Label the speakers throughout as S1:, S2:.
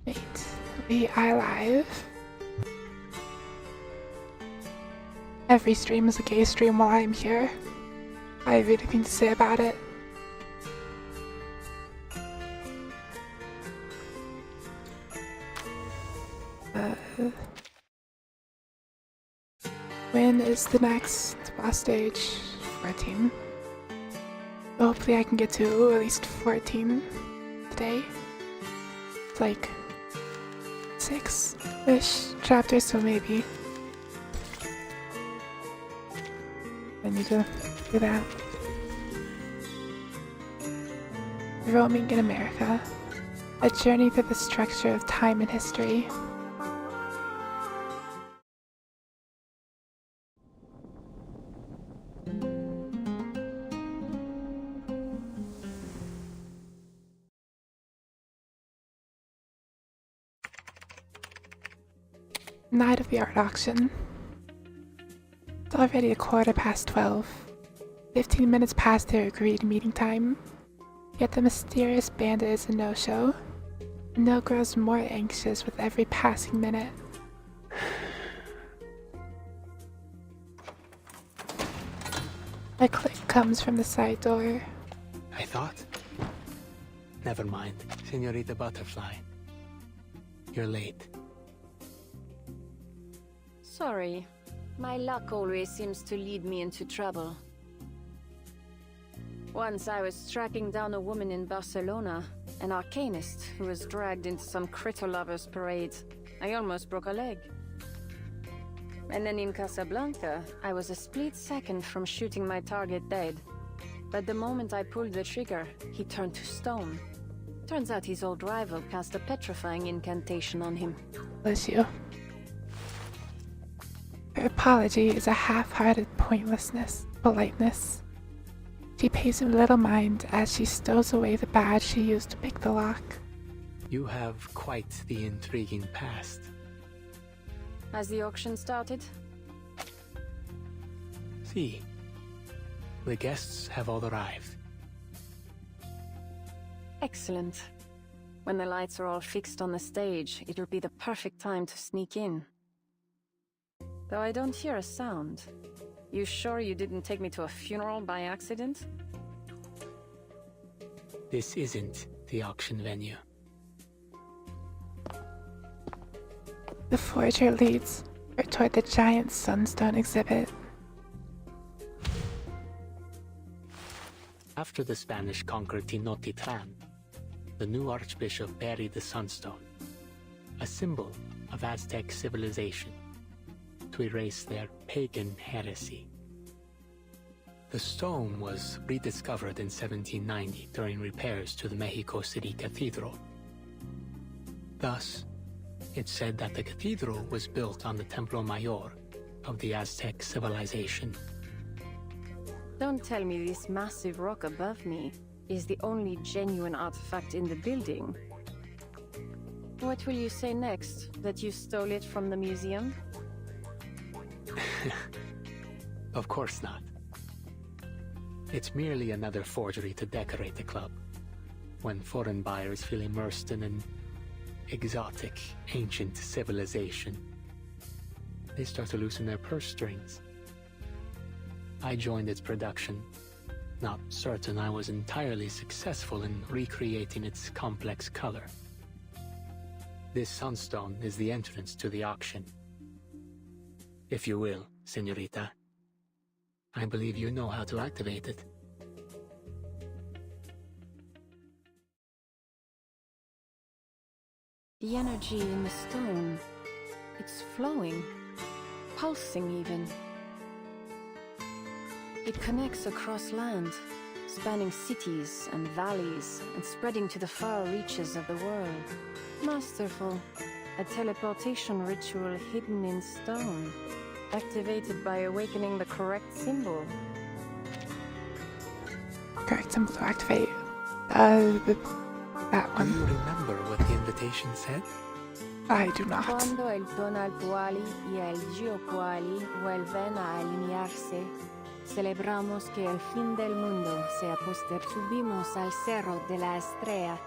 S1: Wait, we are live. Every stream is a gay stream while I'm here. I have anything to say about it. When is the next boss stage? 14. Hopefully I can get to at least 14 today. It's like 6-ish chapters, so maybe I need to do that. Roaming in America. A journey through the structure of time and history. Night of the art auction. It's already 12:15. 15 minutes past their agreed meeting time. Yet the mysterious bandit is a no-show. No grows more anxious with every passing minute. A click comes from the side door.
S2: I thought? Never mind, Senorita Butterfly. You're late.
S3: Sorry. My luck always seems to lead me into trouble. Once I was tracking down a woman in Barcelona, an arcanist who was dragged into some critter lovers parade. I almost broke a leg. And then in Casablanca, I was a split second from shooting my target dead. But the moment I pulled the trigger, he turned to stone. Turns out his old rival cast a petrifying incantation on him.
S1: Bless you. Her apology is a half-hearted politeness. She pays him little mind as she stows away the badge she used to pick the lock.
S2: You have quite the intriguing past.
S3: Has the auction started?
S2: See, the guests have all arrived.
S3: Excellent. When the lights are all fixed on the stage, it'll be the perfect time to sneak in. Though I don't hear a sound. You sure you didn't take me to a funeral by accident?
S2: This isn't the auction venue.
S1: The forger leads her toward the giant sunstone exhibit.
S2: After the Spanish conquered Tenochtitlan, the new archbishop buried the sunstone, a symbol of Aztec civilization, to erase their pagan heresy. The stone was rediscovered in 1790 during repairs to the Mexico City Cathedral. Thus, it's said that the cathedral was built on the Templo Mayor of the Aztec civilization.
S3: Don't tell me this massive rock above me is the only genuine artifact in the building. What will you say next? That you stole it from the museum?
S2: Of course not. It's merely another forgery to decorate the club, when foreign buyers feel immersed in an exotic, ancient civilization. They start to loosen their purse strings. I joined its production, not certain I was entirely successful in recreating its complex color. This sunstone is the entrance to the auction. If you will, Senorita. I believe you know how to activate it.
S3: The energy in the stone, it's flowing, pulsing even. It connects across land, spanning cities and valleys and spreading to the far reaches of the world. Masterful. A teleportation ritual hidden in stone, activated by awakening the correct symbol.
S1: Correct symbol to activate. That
S2: Do
S1: one.
S2: you remember what the invitation said?
S1: I do not.
S3: Cuando el tonal puali y el geopuali vuelven a alinearse, celebramos que el fin del mundo se aposter. Subimos al cerro de la estrella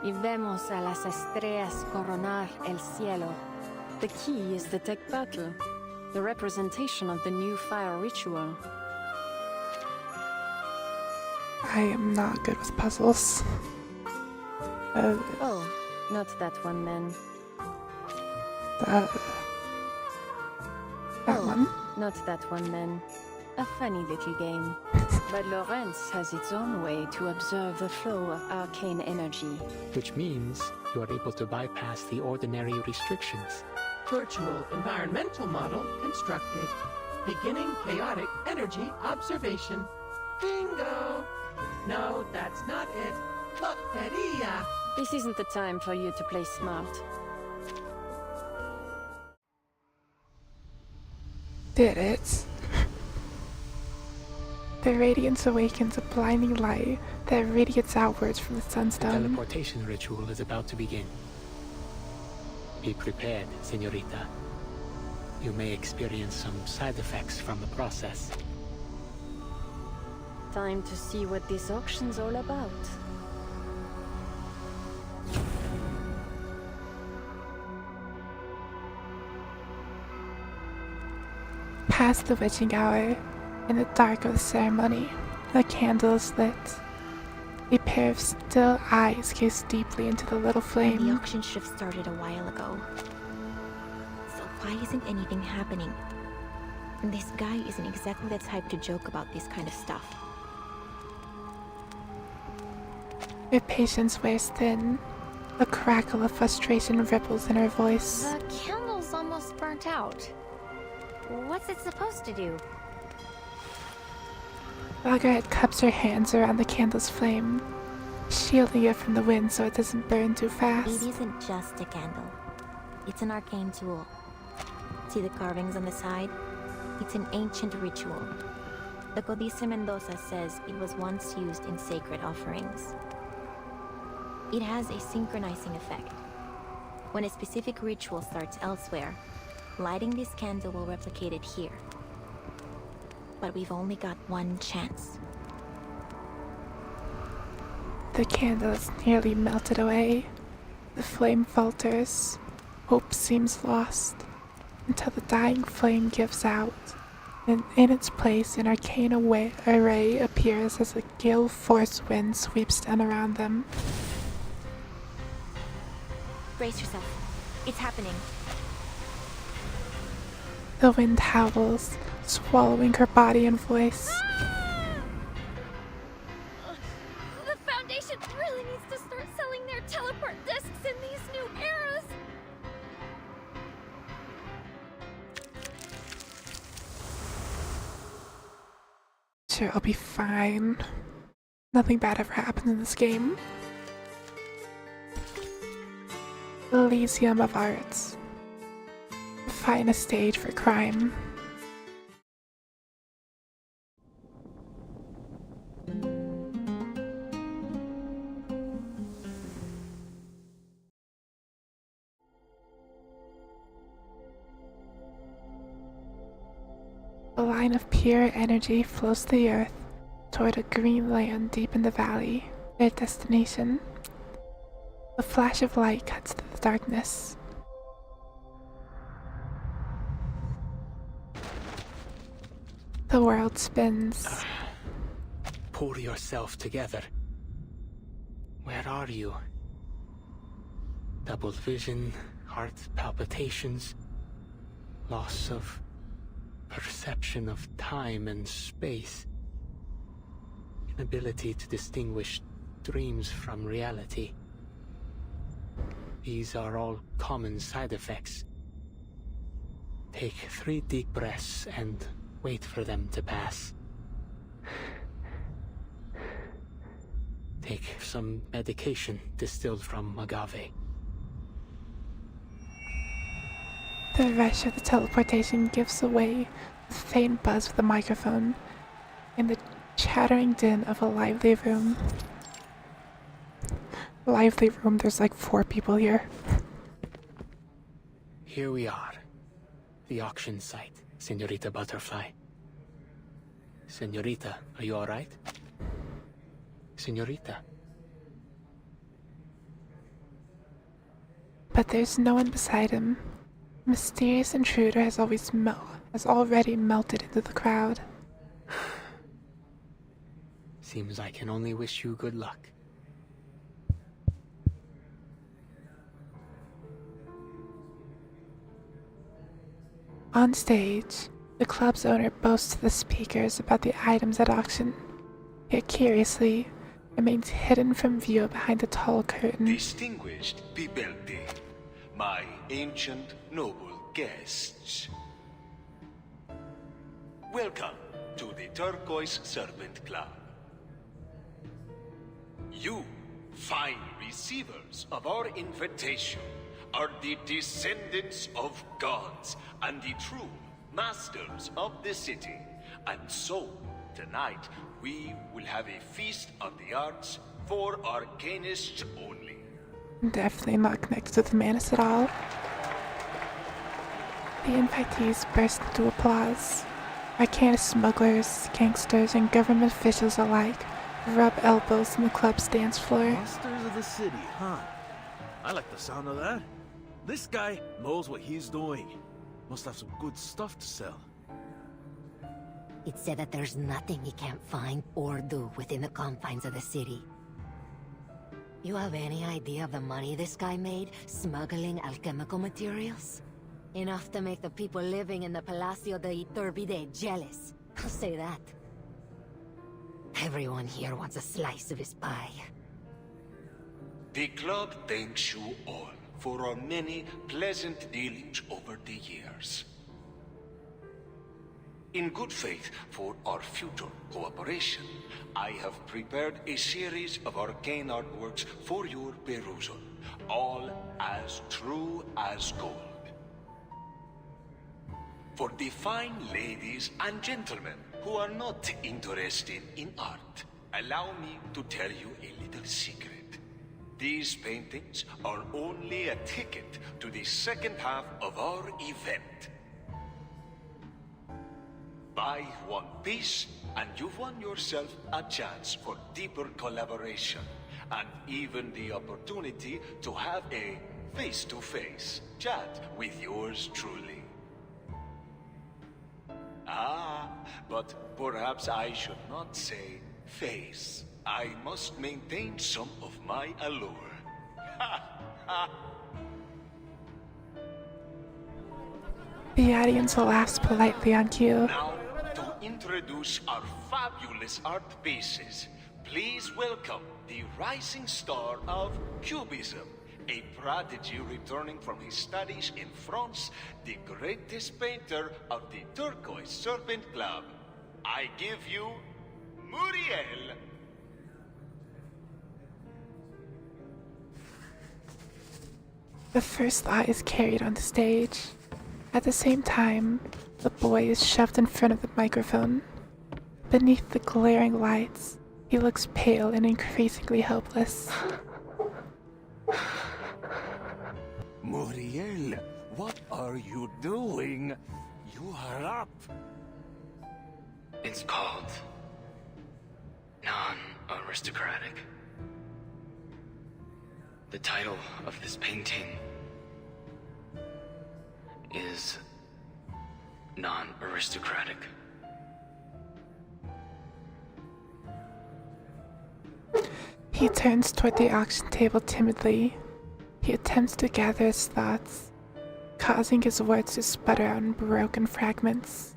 S3: Y vemos a las estrellas coronar el cielo. The key is the tech battle, the representation of the new fire ritual.
S1: I am not good with puzzles.
S3: Oh, not that one then.
S1: That one?
S3: Not that one then. A funny little game. But Lorenz has its own way to observe the flow of arcane energy.
S2: Which means you are able to bypass the ordinary restrictions.
S4: Virtual environmental model constructed. Beginning chaotic energy observation. Bingo! No, that's not it. Loteria!
S3: This isn't the time for you to play smart.
S1: Did it. The radiance awakens a blinding light that radiates outwards from the
S2: The
S1: sunstone.
S2: teleportation ritual is about to begin. Be prepared, señorita. You may experience some side effects from the process.
S3: Time to see what this auction's all about.
S1: Past the witching hour, in the dark of the ceremony, a candle is lit. A pair of still eyes gaze deeply into the little
S5: The
S1: flame.
S5: auction should have started a while ago. So why isn't anything happening? And this guy isn't exactly the type to joke about this kind of stuff.
S1: Her patience wears thin. A crackle of frustration ripples in her voice.
S6: The candle's almost burnt out. What's it supposed to do?
S1: Margaret cups her hands around the candle's flame, shielding it from the wind so it doesn't burn too
S5: It
S1: fast.
S5: isn't just a candle. It's an arcane tool. See the carvings on the side? It's an ancient ritual. The Codice Mendoza says it was once used in sacred offerings. It has a synchronizing effect. When a specific ritual starts elsewhere, lighting this candle will replicate it here. But we've only got one chance.
S1: The candle is nearly melted away. The flame falters. Hope seems lost. Until the dying flame gives out. And in its place, an arcane array appears as a gale force wind sweeps down around them.
S5: Brace yourself. It's happening.
S1: The wind howls, swallowing her body and voice.
S6: The Foundation really needs to start selling their teleport discs in these new eras.
S1: Sure, I'll be fine. Nothing bad ever happened in this game. Elysium of Arts. The finest stage for crime. A line of pure energy flows to the earth toward a green land deep in the valley, their destination. A flash of light cuts through the darkness. The world spins.
S2: Pull yourself together. Where are you? Double vision, heart palpitations, loss of perception of time and space, inability to distinguish dreams from reality. These are all common side effects. Take 3 deep breaths and wait for them to pass. Take some medication distilled from agave.
S1: The rush of the teleportation gives away the faint buzz of the microphone and the chattering din of a lively room. Lively room, there's like 4 people here.
S2: Here we are. The auction site, Señorita Butterfly. Señorita, are you alright? Señorita.
S1: But there's no one beside him. The mysterious intruder has already melted into the crowd.
S2: Seems I can only wish you good luck.
S1: On stage, the club's owner boasts to the speakers about the items at auction, yet curiously, remains hidden from view behind a tall curtain.
S7: Distinguished Pibelte, my ancient noble guests. Welcome to the Turquoise Serpent Club. You, fine receivers of our invitation, are the descendants of gods and the true masters of the city. And so, tonight, we will have a feast of the arts for arcanists only.
S1: Definitely not connected to the Manus at all. The invitees burst into applause. Arcanist smugglers, gangsters, and government officials alike rub elbows on the club's dance floor.
S8: Masters of the city, huh? I like the sound of that. This guy knows what he's doing. Must have some good stuff to sell.
S9: It's said that there's nothing he can't find or do within the confines of the city. You have any idea of the money this guy made smuggling alchemical materials? Enough to make the people living in the Palacio de Iturbide jealous. I'll say that. Everyone here wants a slice of his pie.
S7: The club thanks you all for our many pleasant dealings over the years. In good faith for our future cooperation, I have prepared a series of arcane artworks for your perusal, all as true as gold. For the fine ladies and gentlemen who are not interested in art, allow me to tell you a little secret. These paintings are only a ticket to the second half of our event. Buy one piece, and you've won yourself a chance for deeper collaboration, and even the opportunity to have a face-to-face chat with yours truly. Ah, but perhaps I should not say face. I must maintain some of my allure.
S1: The audience laughs politely on cue.
S7: Now, to introduce our fabulous art pieces, please welcome the rising star of Cubism, a prodigy returning from his studies in France, the greatest painter of the Turquoise Serpent Club. I give you Muriel.
S1: The first lot is carried on the stage. At the same time, the boy is shoved in front of the microphone. Beneath the glaring lights, he looks pale and increasingly helpless.
S8: Muriel, what are you doing? You are up.
S10: It's called non-aristocratic. The title of this painting is non-aristocratic.
S1: He turns toward the auction table timidly. He attempts to gather his thoughts, causing his words to sputter out in broken fragments.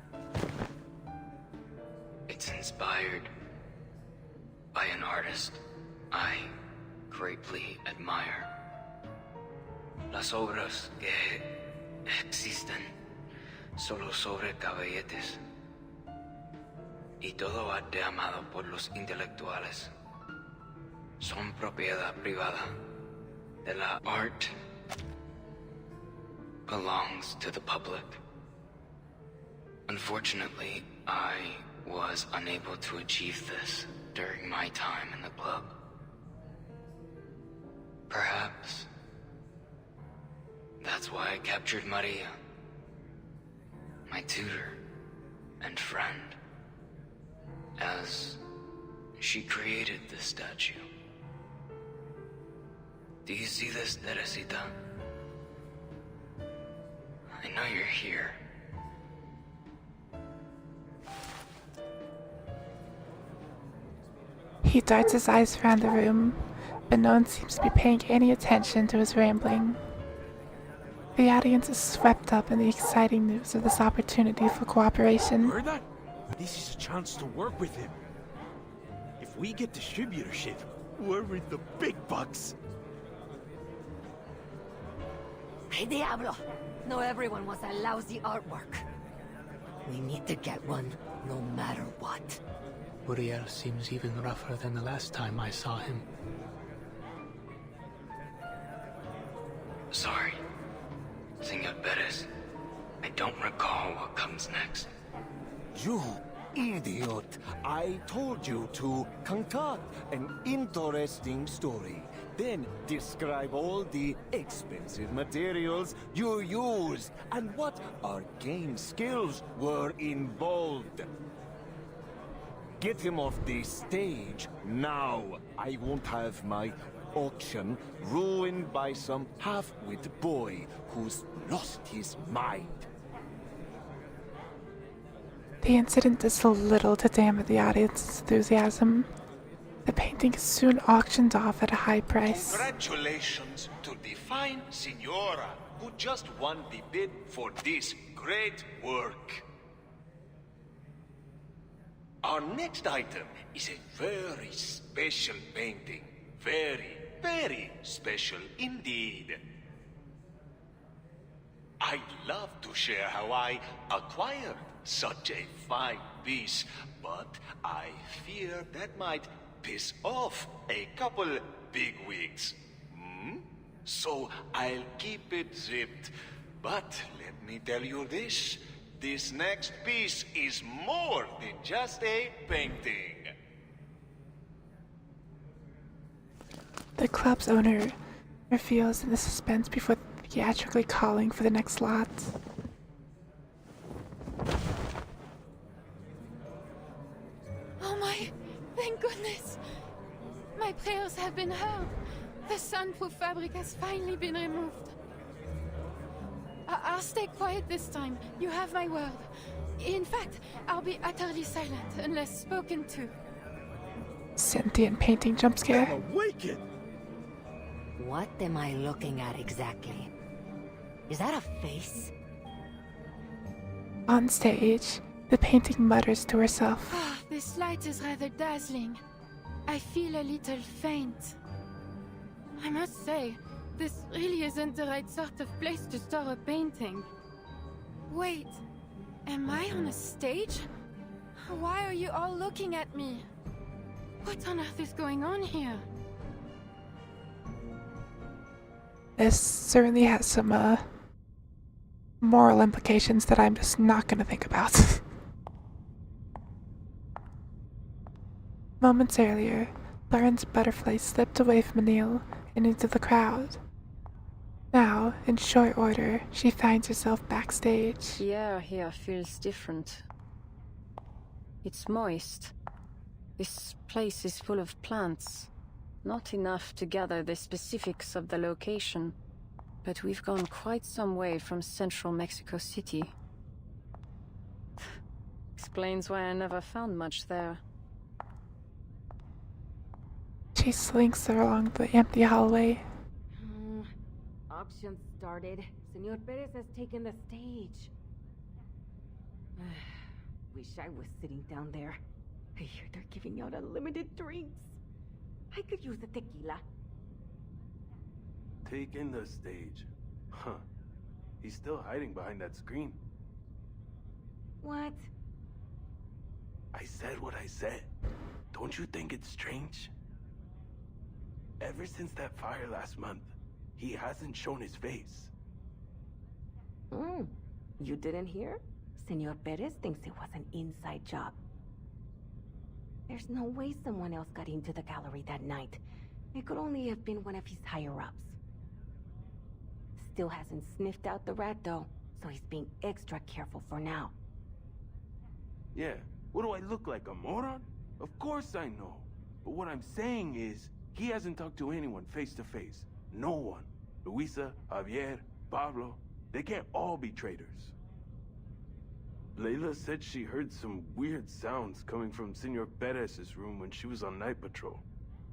S10: It's inspired by an artist I greatly admire. Las obras que existen solo sobre caballetes, y todo arte amado por los intelectuales son propiedad privada. De la art belongs to the public. Unfortunately, I was unable to achieve this during my time in the club. Perhaps that's why I captured Maria, my tutor and friend, as she created this statue. Do you see this, Teresita? know you're here.
S1: He darts his eyes around the room, but no one seems to be paying any attention to his rambling. The audience is swept up in the exciting news of this opportunity for cooperation.
S8: Heard that? This is a chance to work with him. If we get distributorship, we're with the big bucks.
S9: Hey, Diablo! No, everyone wants that lousy artwork. We need to get one, no matter what.
S2: Uriel seems even rougher than the last time I saw him.
S10: Sorry, Senor Perez. I don't recall what comes next.
S11: You idiot! I told you to concoct an interesting story. Then describe all the expensive materials you used and what arcane skills were involved. Get him off the stage now. I won't have my auction ruined by some half-wit boy who's lost his mind.
S1: The incident does so little to dampen the audience's enthusiasm. The painting is soon auctioned off at a high price.
S7: Congratulations to the fine Signora who just won the bid for this great work. Our next item is a very special painting. Very, very special indeed. I'd love to share how I acquired such a fine piece, but I fear that might piss off a couple bigwigs. So I'll keep it zipped. But let me tell you this. This next piece is more than just a painting.
S1: The club's owner reveals in the suspense before theatrically calling for the next lot.
S6: Oh my, thank goodness! My prayers have been heard. The soundproof fabric has finally been removed. I'll stay quiet this time. You have my word. In fact, I'll be utterly silent unless spoken to.
S1: Sentient painting jump scare.
S8: Awaken!
S9: What am I looking at exactly? Is that a face?
S1: On stage, the painting mutters to herself.
S6: Ah, this light is rather dazzling. I feel a little faint. I must say, this really isn't the right sort of place to store a painting. Wait, am I on a stage? Why are you all looking at me? What on earth is going on here?
S1: This certainly has some moral implications that I'm just not going to think about. Moments earlier, Lauren's butterfly slipped away from Anil and into the crowd. Now, in short order, she finds herself backstage.
S3: The air here feels different. It's moist. This place is full of plants. Not enough to gather the specifics of the location, but we've gone quite some way from central Mexico City. Explains why I never found much there.
S1: She slinks along the empty hallway.
S12: Auction started. Senor Perez has taken the stage. Wish I was sitting down there. I hear they're giving out unlimited drinks. I could use a tequila.
S8: Taking the stage. Huh. He's still hiding behind that screen.
S12: What?
S8: I said what I said. Don't you think it's strange? Ever since that fire last month, he hasn't shown his face.
S12: You didn't hear? Senor Perez thinks it was an inside job. There's no way someone else got into the gallery that night. It could only have been one of his higher-ups. Still hasn't sniffed out the rat, though, so he's being extra careful for now.
S8: Yeah, what do I look like, a moron? Of course I know. But what I'm saying is, he hasn't talked to anyone face to face. No one. Luisa, Javier, Pablo. They can't all be traitors. Layla said she heard some weird sounds coming from Senor Perez's room when she was on night patrol.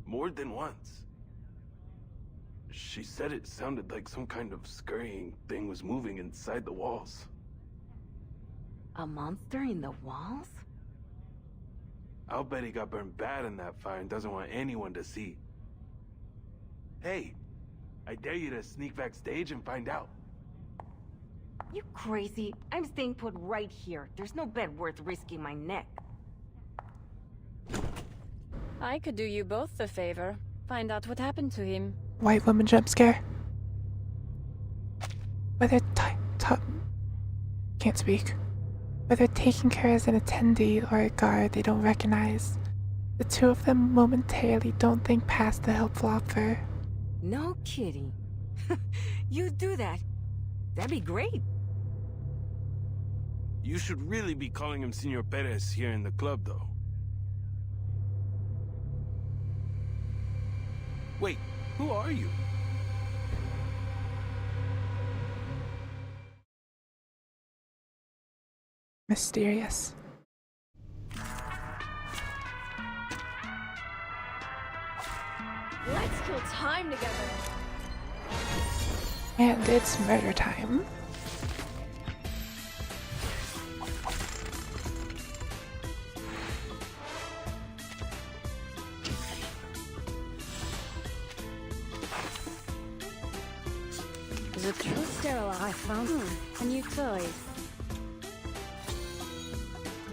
S8: More than once. She said it sounded like some kind of scurrying thing was moving inside the walls.
S12: A monster in the walls?
S8: I'll bet he got burned bad in that fire and doesn't want anyone to see. Hey, I dare you to sneak backstage and find out.
S12: You crazy? I'm staying put right here. There's no bet worth risking my neck.
S3: I could do you both a favor. Find out what happened to him.
S1: White woman jump scare. Whether can't speak. Whether taking care as an attendee or a guard they don't recognize, the two of them momentarily don't think past the helpful offer.
S12: No kidding. You do that. That'd be great.
S8: You should really be calling him Senor Perez here in the club, though. Wait, who are you?
S1: Mysterious.
S3: Let's kill time together.
S1: And it's murder time.
S3: The true sterile I found a new toy.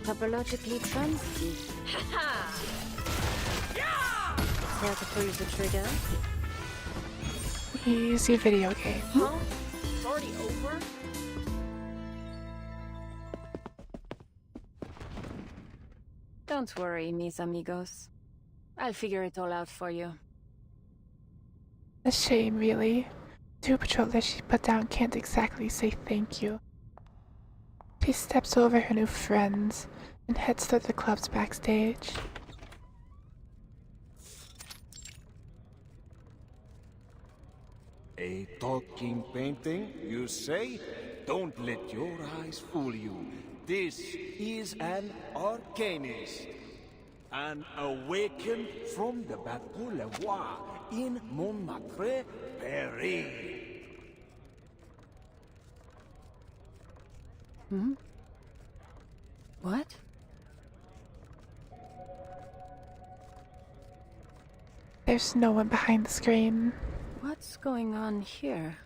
S3: Topologically fancy. Care to freeze the trigger?
S1: Easy video game.
S3: Huh? It's already over? Don't worry, mis amigos. I'll figure it all out for you.
S1: A shame, really. Two patrollers she put down can't exactly say thank you. She steps over her new friends and heads toward the club's backstage.
S11: A talking painting, you say? Don't let your eyes fool you. This is an arcanist. An awakened from the Bateau Levois in Montmartre, Paris.
S3: Hmm? What?
S1: There's no one behind the screen.
S3: What's going on here?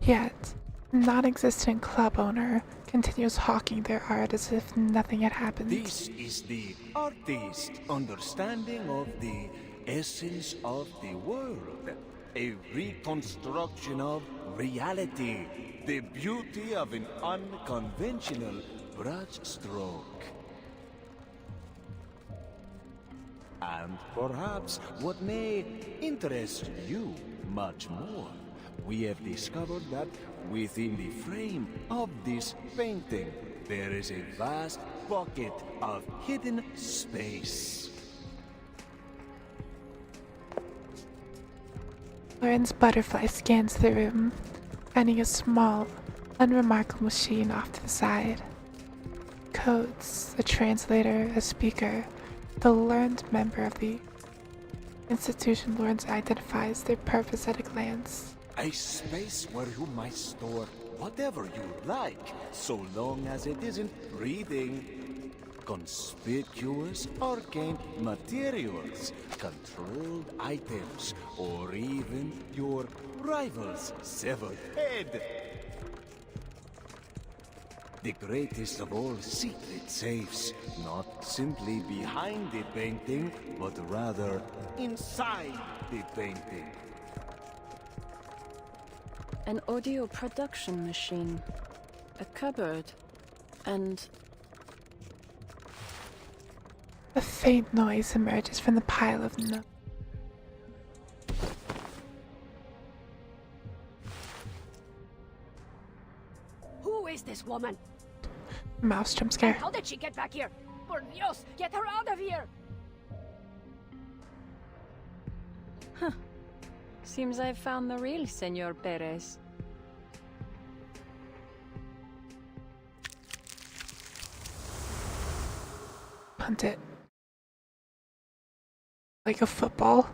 S1: Yet, non-existent club owner continues hawking their art as if nothing had happened.
S11: This is the artist understanding of the essence of the world. A reconstruction of reality. The beauty of an unconventional brushstroke. And perhaps what may interest you much more. We have discovered that within the frame of this painting, there is a vast pocket of hidden space.
S1: Lauren's butterfly scans the room, finding a small, unremarkable machine off to the side. Codes, a translator, a speaker, the learned member of the institution Lawrence identifies their purpose at a glance.
S11: A space where you might store whatever you like, so long as it isn't reading. Conspicuous arcane materials, controlled items, or even your rival's severed head. The greatest of all secret safes, not simply behind the painting, but rather inside the painting.
S3: An audio production machine, a cupboard, and...
S1: A faint noise emerges from the pile of
S13: Who is this woman?
S1: mouse jump scare.
S13: How did she get back here? Por Dios, get her out of here!
S3: Seems I've found the real Senor Perez.
S1: Punt it. Like a football.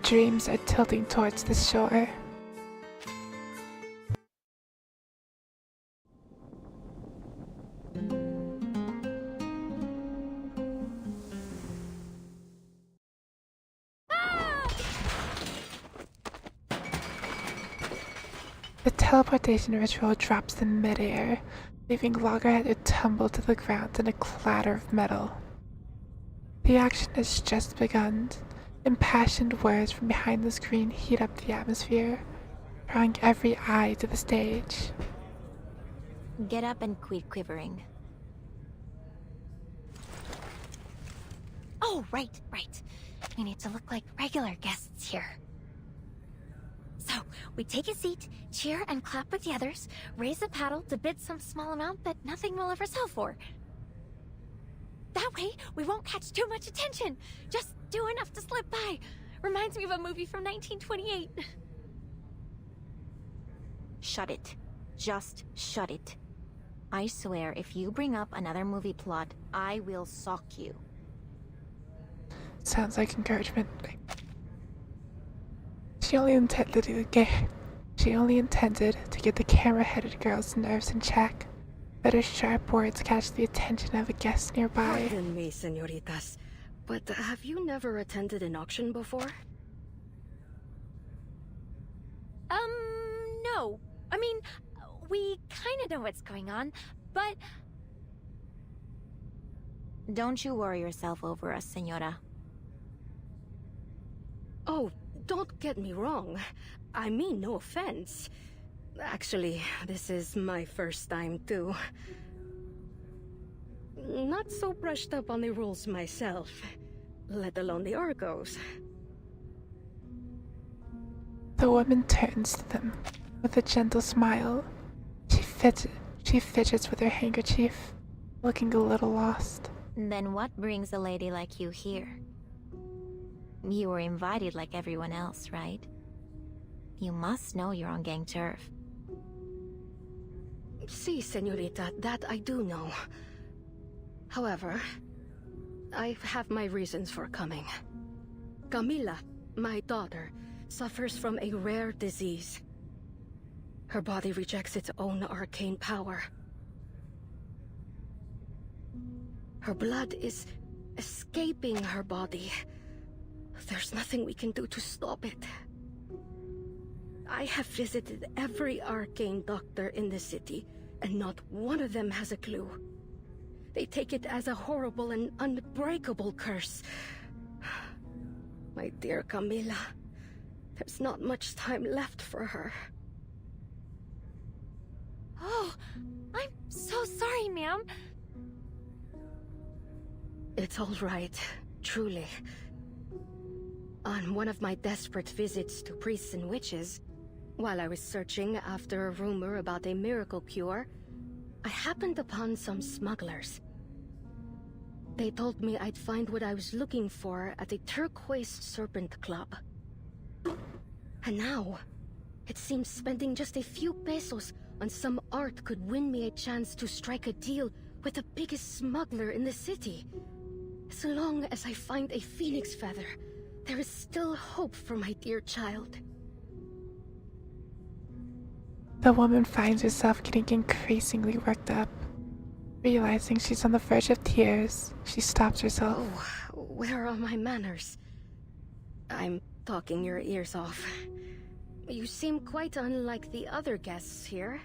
S1: Dreams are tilting towards the shore. The teleportation ritual drops in midair, leaving Loggerhead to tumble to the ground in a clatter of metal. The action has just begun. Impassioned words from behind the screen heat up the atmosphere, drawing every eye to the stage.
S5: Get up and quit quivering. Oh, right. We need to look like regular guests here. So, we take a seat, cheer and clap with the others, raise a paddle to bid some small amount that nothing will ever sell for. That way, we won't catch too much attention. Just do enough to slip by. Reminds me of a movie from 1928. Shut it. Just shut it. I swear, if you bring up another movie plot, I will sock you.
S1: Sounds like encouragement. She only intended to get the camera-headed girl's nerves in check. But her sharp words catch the attention of a guest nearby.
S13: Pardon me, senoritas, but have you never attended an auction before?
S5: No. I mean, we kind of know what's going on, but... Don't you worry yourself over us, senora.
S13: Oh, don't get me wrong. I mean no offense. Actually, this is my first time too. Not so brushed up on the rules myself, let alone the Argos.
S1: The woman turns to them with a gentle smile. She fidgets with her handkerchief, looking a little lost.
S5: Then what brings a lady like you here? You were invited like everyone else, right? You must know you're on gang turf.
S13: Si, senorita, that I do know. However, I have my reasons for coming. Camila, my daughter, suffers from a rare disease. Her body rejects its own arcane power. Her blood is escaping her body. There's nothing we can do to stop it. I have visited every arcane doctor in the city, and not one of them has a clue. They take it as a horrible and unbreakable curse. My dear Camila, there's not much time left for her.
S5: Oh, I'm so sorry, ma'am.
S13: It's all right, truly. On one of my desperate visits to priests and witches, while I was searching after a rumor about a miracle cure, I happened upon some smugglers. They told me I'd find what I was looking for at a turquoise serpent club. And now, it seems spending just a few pesos on some art could win me a chance to strike a deal with the biggest smuggler in the city. As long as I find a phoenix feather, there is still hope for my dear child.
S1: The woman finds herself getting increasingly worked up. Realizing she's on the verge of tears, she stops herself.
S13: Oh, where are my manners? I'm talking your ears off. You seem quite unlike the other guests here.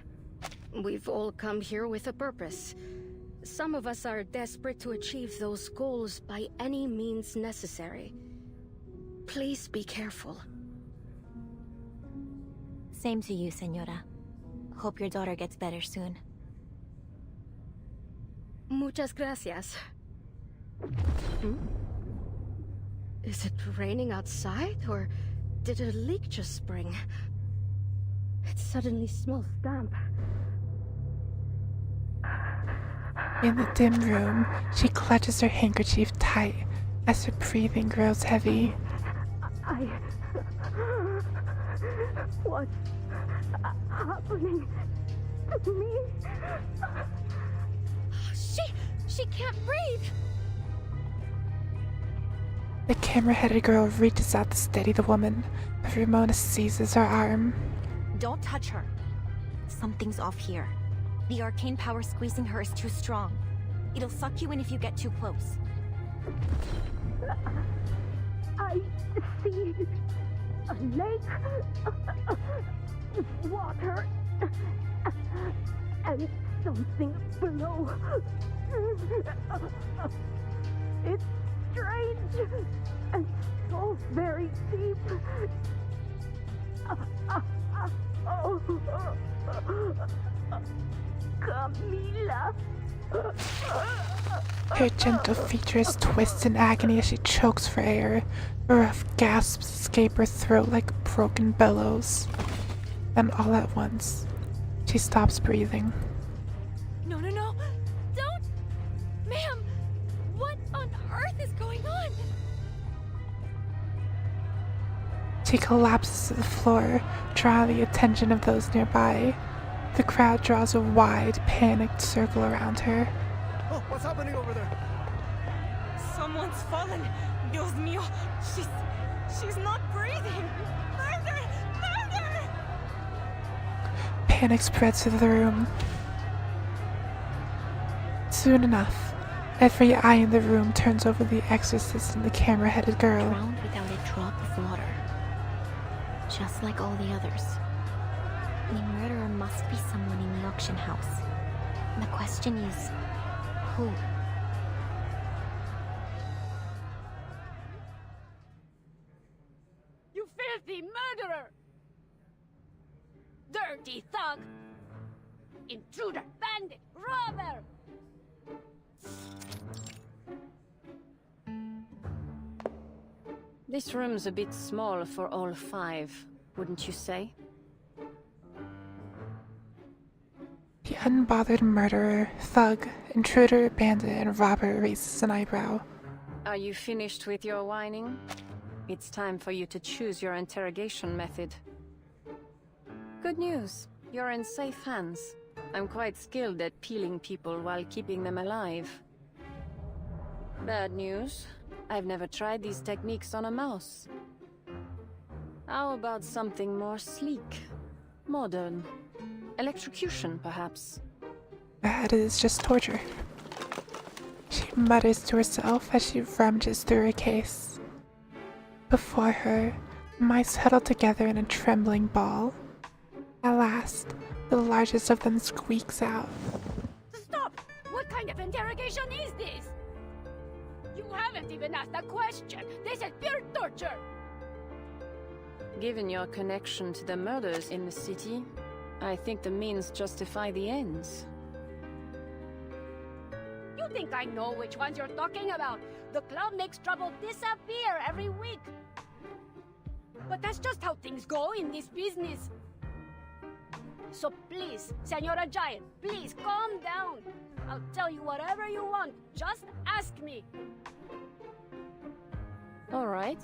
S13: We've all come here with a purpose. Some of us are desperate to achieve those goals by any means necessary. Please be careful.
S5: Same to you, senora. Hope your daughter gets better soon.
S13: Muchas gracias. Is it raining outside, or did a leak just spring? It suddenly smells damp.
S1: In the dim room, she clutches her handkerchief tight as her breathing grows heavy.
S12: What's happening to me?
S6: She can't breathe!
S1: The camera-headed girl reaches out to steady the woman, but Ramona seizes her arm.
S5: Don't touch her. Something's off here. The arcane power squeezing her is too strong. It'll suck you in if you get too close.
S12: I see a lake, water, and something below. It's strange and so very deep. Camila.
S1: Her gentle features twist in agony as she chokes for air. Rough gasps escape her throat like broken bellows. Then all at once, she stops breathing.
S6: No, don't! Ma'am, what on earth is going on?
S1: She collapses to the floor, drawing the attention of those nearby. The crowd draws a wide, panicked circle around her.
S11: Oh, what's happening over there?
S14: Someone's fallen. Dios mío. She's not breathing. Murder! Murder!
S1: Panic spreads through the room. Soon enough, every eye in the room turns over the exorcist and the camera-headed girl.
S5: Drowned without a drop of water. Just like all the others. The murderer must be someone in the auction house. The question is, who?
S3: You filthy murderer! Dirty thug! Intruder, bandit, robber! This room's a bit small for all five, wouldn't you say?
S1: The unbothered murderer, thug, intruder, bandit, and robber raises an eyebrow.
S3: Are you finished with your whining? It's time for you to choose your interrogation method. Good news. You're in safe hands. I'm quite skilled at peeling people while keeping them alive. Bad news. I've never tried these techniques on a mouse. How about something more sleek? Modern? Electrocution, perhaps?
S1: That is just torture. She mutters to herself as she rummages through her case. Before her, mice huddle together in a trembling ball. At last, the largest of them squeaks out.
S3: Stop! What kind of interrogation is this? You haven't even asked a question! This is pure torture! Given your connection to the murders in the city, I think the means justify the ends. You think I know which ones you're talking about? The club makes trouble disappear every week! But that's just how things go in this business. So please, Senora Giant, please calm down. I'll tell you whatever you want. Just ask me. All right.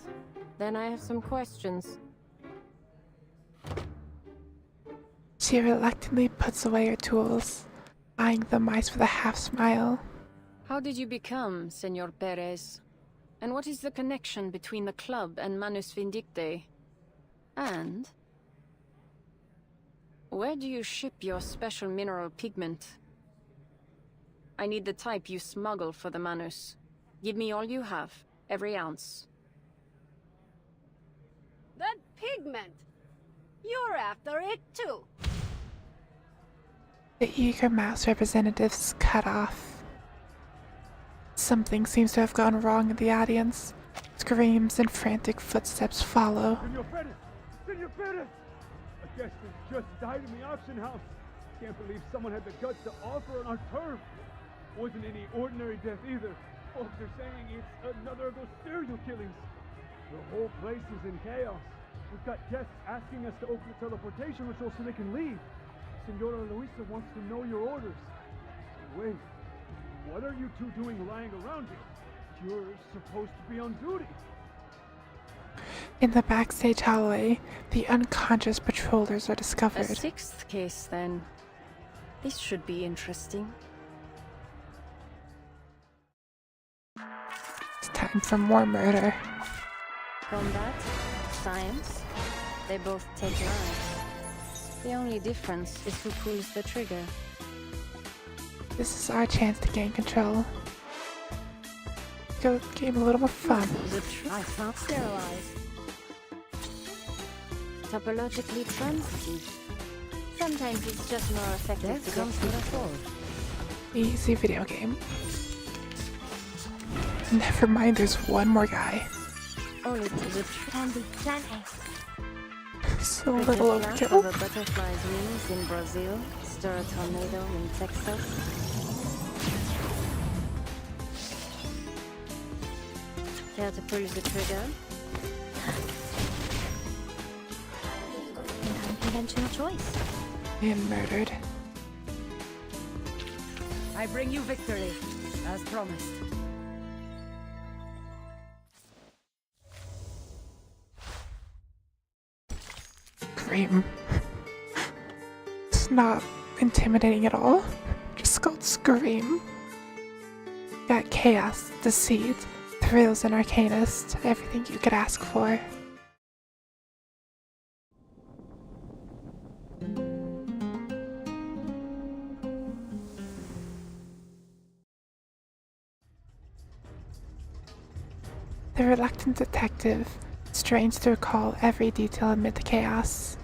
S3: Then I have some questions.
S1: She reluctantly puts away her tools, eyeing the mice with a half smile.
S3: How did you become Senor Perez? And what is the connection between the club and Manus Vindicte? And where do you ship your special mineral pigment? I need the type you smuggle for the Manus. Give me all you have, every ounce. That pigment! You're after it too!
S1: The eager mouse representatives cut off. Something seems to have gone wrong in the audience. Screams and frantic footsteps follow.
S15: Senor Perez! Senor Perez! A guest has just died in the auction house. Can't believe someone had the guts to offer on our turf. Wasn't any ordinary death either. Folks are saying it's another of those serial killings. The whole place is in chaos. We've got guests asking us to open the teleportation ritual so they can leave. Senora Luisa wants to know your orders. Wait, What are you two doing lying around here? You're supposed to be on duty.
S1: In the backstage hallway, the unconscious patrollers are
S3: A
S1: discovered.
S3: 6th case, then. This should be interesting.
S1: It's time for more murder.
S3: Combat, science, they both take lives. The only difference is who pulls the trigger.
S1: This is our chance to gain control. Go game a little more fun.
S3: I found sterilized. Topologically transitive. Sometimes it's just more effective to come to the fore.
S1: Easy video game. Never mind, there's one more guy.
S3: Only to the
S1: So little overkill.
S3: Over butterflies' wings in Brazil, stir a tornado in Texas. Care to pull the trigger?
S5: An unconventional choice.
S1: And murdered.
S16: I bring you victory, as promised.
S1: Scream. It's not intimidating at all. Just called Scream. Got chaos, deceit, thrills, and arcanist. Everything you could ask for. The reluctant detective strains to recall every detail amid the chaos.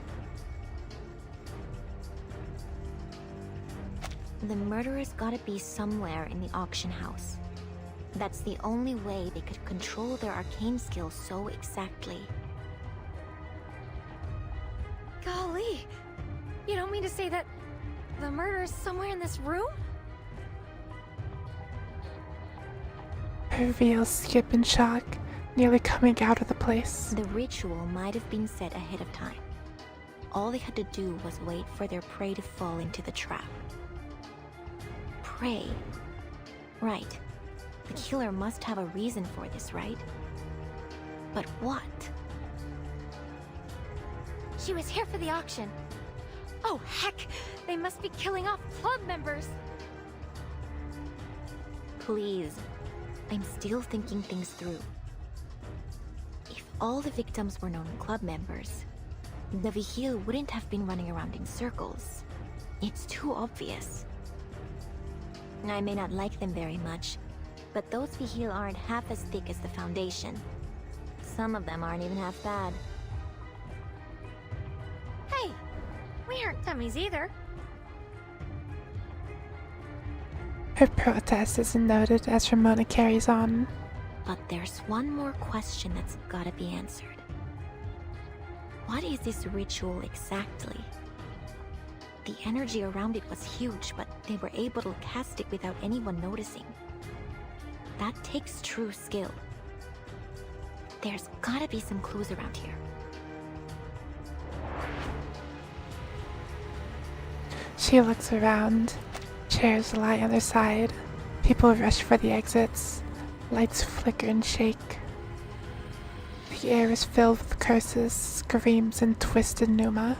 S5: The murderer's gotta be somewhere in the auction house. That's the only way they could control their arcane skills so exactly.
S13: Golly! You don't mean to say that the murderer's somewhere in this room?
S1: Her veils skip in shock, nearly coming out of the place.
S5: The ritual might have been set ahead of time. All they had to do was wait for their prey to fall into the trap. Prey? Right. The killer must have a reason for this, right? But what?
S13: She was here for the auction. Oh, heck! They must be killing off club members!
S5: Please. I'm still thinking things through. If all the victims were known club members, the Vigil wouldn't have been running around in circles. It's too obvious. I may not like them very much, but those Vigil aren't half as thick as the Foundation. Some of them aren't even half bad.
S13: Hey! We aren't dummies either.
S1: Her protest isn't noted as Ramona carries on.
S5: But there's one more question that's gotta be answered. What is this ritual exactly? The energy around it was huge, but they were able to cast it without anyone noticing. That takes true skill. There's gotta be some clues around here.
S1: She looks around. Chairs lie on their side. People rush for the exits. Lights flicker and shake. The air is filled with curses, screams, and twisted pneuma,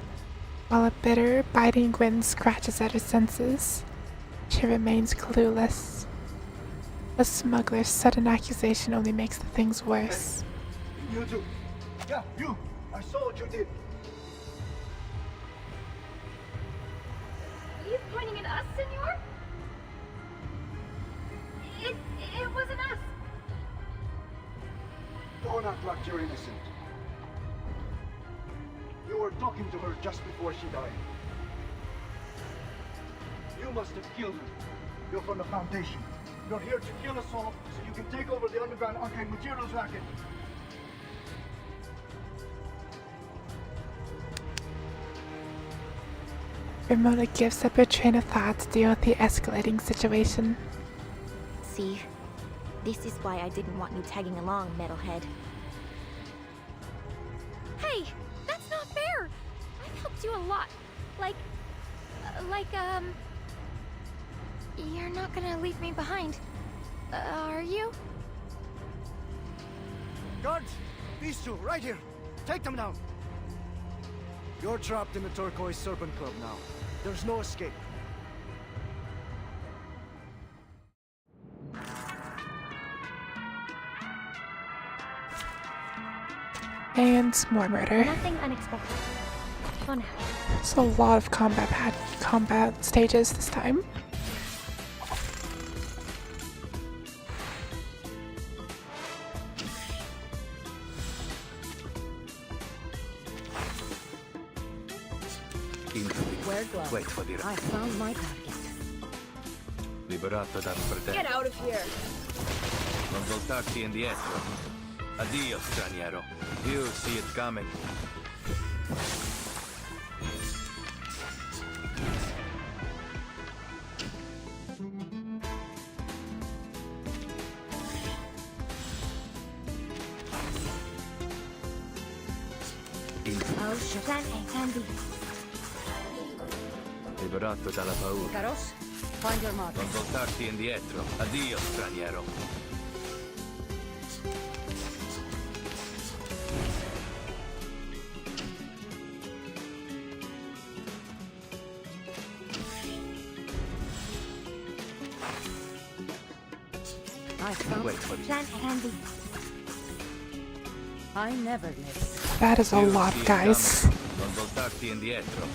S1: while a bitter, biting wind scratches at her senses. She remains clueless. A smuggler's sudden accusation only makes the things worse.
S17: You too. Yeah, you. I saw what you did.
S13: Are you pointing at us, senor? It wasn't us.
S17: Don't act like you're innocent. You were talking to her just before she died. You must have killed her. You're from the Foundation. You're here to kill us all so you can take over the underground arcane materials racket.
S1: Ramona gives up her train of thought to deal with the escalating situation.
S5: See, this is why I didn't want you tagging along, metalhead.
S13: Hey, that's not fair. I've helped you a lot. Like,
S5: You're not gonna leave me behind, are you?
S17: Guards! These two, right here! Take them down! You're trapped in the Turquoise Serpent Club now. There's no escape.
S1: And more murder.
S5: Nothing unexpected. For now.
S1: So a lot of combat stages this time.
S18: Wait for the...
S9: I found my target.
S18: Liberato dal fratello.
S3: Get out of here!
S18: Non voltarti indietro. Addio, straniero. You see it coming. Liberato dalla paura.
S16: Karos, find your mark.
S18: Non voltarti indietro. Addio, straniero.
S16: I found
S18: Wait for
S5: Plan handy.
S16: I never miss.
S1: That is a lot, guys.
S18: Non voltarti indietro.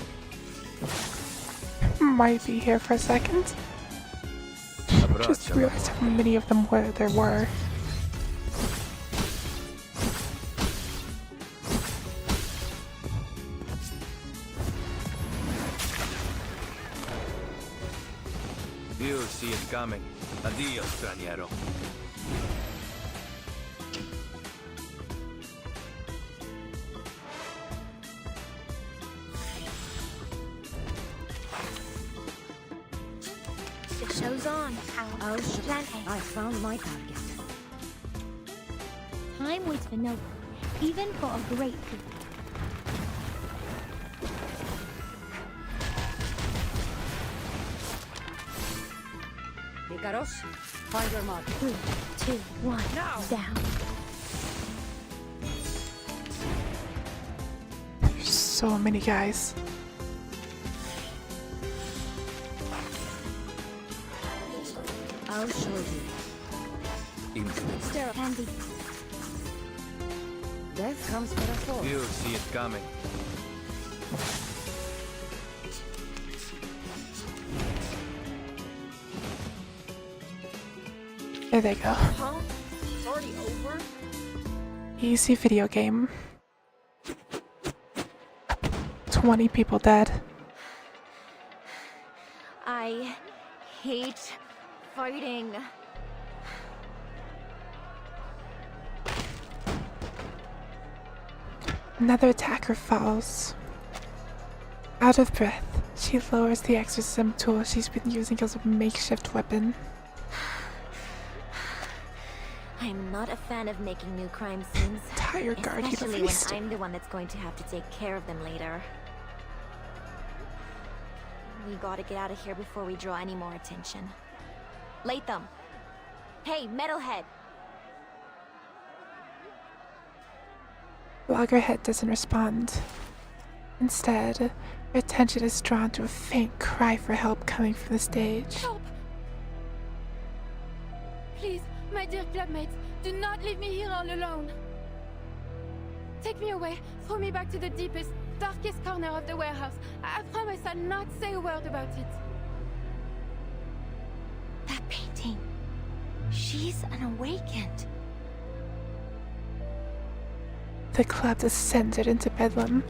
S1: Might be here for a second. Just realized how many of them there were.
S18: You see it coming. Addio, straniero.
S5: The show's on.
S16: I found my target.
S5: Time waits for no one, even for a great people.
S16: Ikaros, find your mark.
S5: 3, 2, 1,
S16: now.
S5: Down.
S1: There's so many guys.
S16: I'll show you.
S5: Stir handy.
S16: Death comes for us all.
S18: You see it coming.
S1: There they go.
S3: Huh? It's already over?
S1: Easy video game. 20 people dead.
S5: I hate fighting.
S1: Another attacker falls. Out of breath, she lowers the exorcism tool she's been using as a makeshift weapon.
S5: I'm not a fan of making new crime scenes.
S1: Tire guard, you
S5: especially when
S1: faced.
S5: I'm the one that's going to have to take care of them later. We gotta get out of here before we draw any more attention. Latham! Hey, metalhead!
S1: Loggerhead doesn't respond. Instead, her attention is drawn to a faint cry for help coming from the stage.
S6: Help! Please, my dear clubmates, do not leave me here all alone. Take me away, throw me back to the deepest, darkest corner of the warehouse. I promise I'll not say a word about it.
S5: That painting. She's unawakened.
S1: The club descended into bedlam,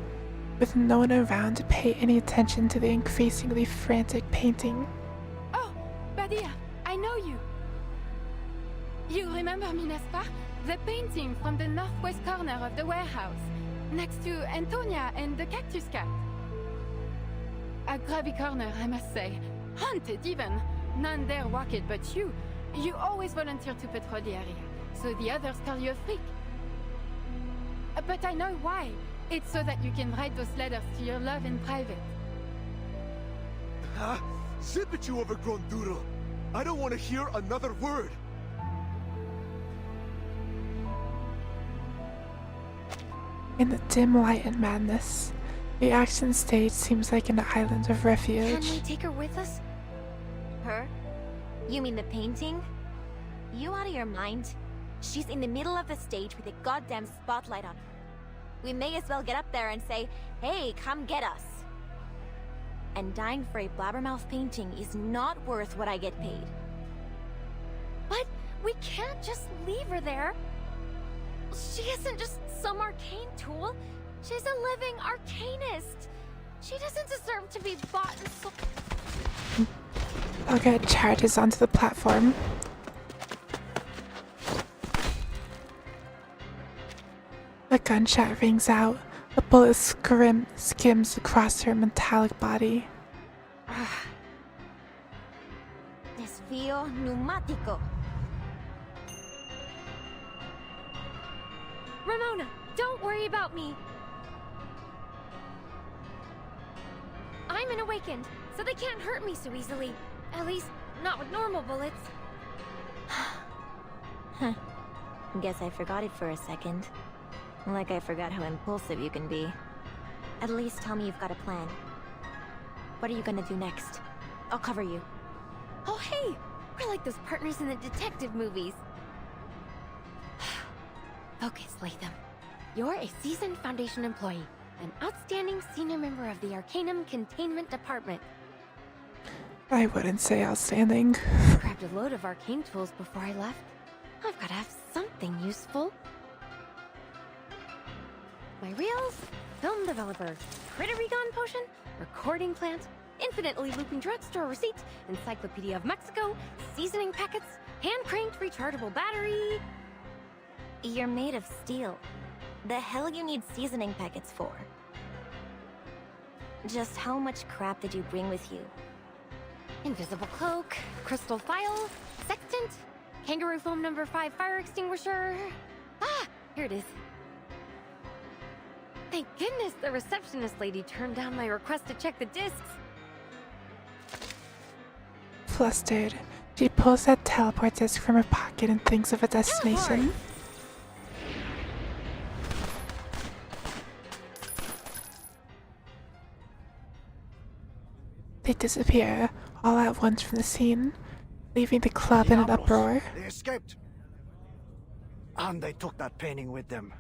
S1: with no one around to pay any attention to the increasingly frantic painting.
S6: Oh, Badia, I know you. You remember me, n'est-ce pas? The painting from the northwest corner of the warehouse, next to Antonia and the cactus cat. A grubby corner, I must say. Haunted, even. None dare walk it but you. You always volunteer to patrol the area, so the others call you a freak. But I know why. It's so that you can write those letters to your love in private.
S11: Zip it, you overgrown doodle! I don't want to hear another word!
S1: In the dim light and madness, the action stage seems like an island of refuge.
S5: Can we take her with us? Her? You mean the painting? You out of your mind? She's in the middle of the stage with a goddamn spotlight on her. We may as well get up there and say, hey, come get us. And dying for a blabbermouth painting is not worth what I get paid.
S13: But we can't just leave her there. She isn't just some arcane tool. She's a living arcanist. She doesn't deserve to be bought and sold.
S1: Olga charges onto the platform. A gunshot rings out. A bullet skims across her metallic body.
S5: Desvío pneumático.
S13: Ramona, don't worry about me. I'm an awakened, so they can't hurt me so easily. At least, not with normal bullets.
S5: Huh. Guess I forgot it for a second. Like I forgot how impulsive you can be. At least tell me you've got a plan. What are you gonna do next? I'll cover you.
S13: Oh hey! We're like those partners in the detective movies. Focus, Latham. You're a seasoned Foundation employee. An outstanding senior member of the Arcanum Containment Department.
S1: I wouldn't say outstanding.
S13: Grabbed a load of arcane tools before I left. I've gotta have something useful. My reels, film developer, critter recon potion, recording plant, infinitely looping drugstore receipt, Encyclopedia of Mexico, seasoning packets, hand-cranked rechargeable battery.
S5: You're made of steel. The hell you need seasoning packets for? Just how much crap did you bring with you?
S13: Invisible cloak, crystal file, sextant, kangaroo foam number 5 fire extinguisher. Ah, here it is. Thank goodness the receptionist lady turned down my request to check the discs.
S1: Flustered, she pulls that teleport disc from her pocket and thinks of a destination. They disappear all at once from the scene, leaving the club in an uproar.
S17: They escaped. And they took that painting with them.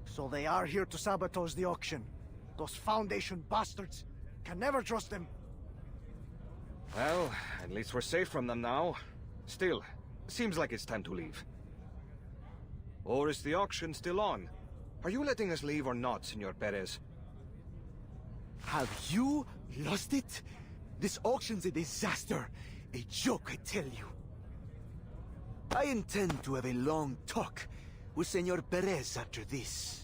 S17: So they are here to sabotage the auction. Those Foundation bastards. Can never trust them.
S19: Well, at least we're safe from them now. Still, seems like it's time to leave. Or is the auction still on? Are you letting us leave or not, Senor Perez?
S11: Have you lost it? This auction's a disaster. A joke, I tell you. I intend to have a long talk with Senor Perez after this.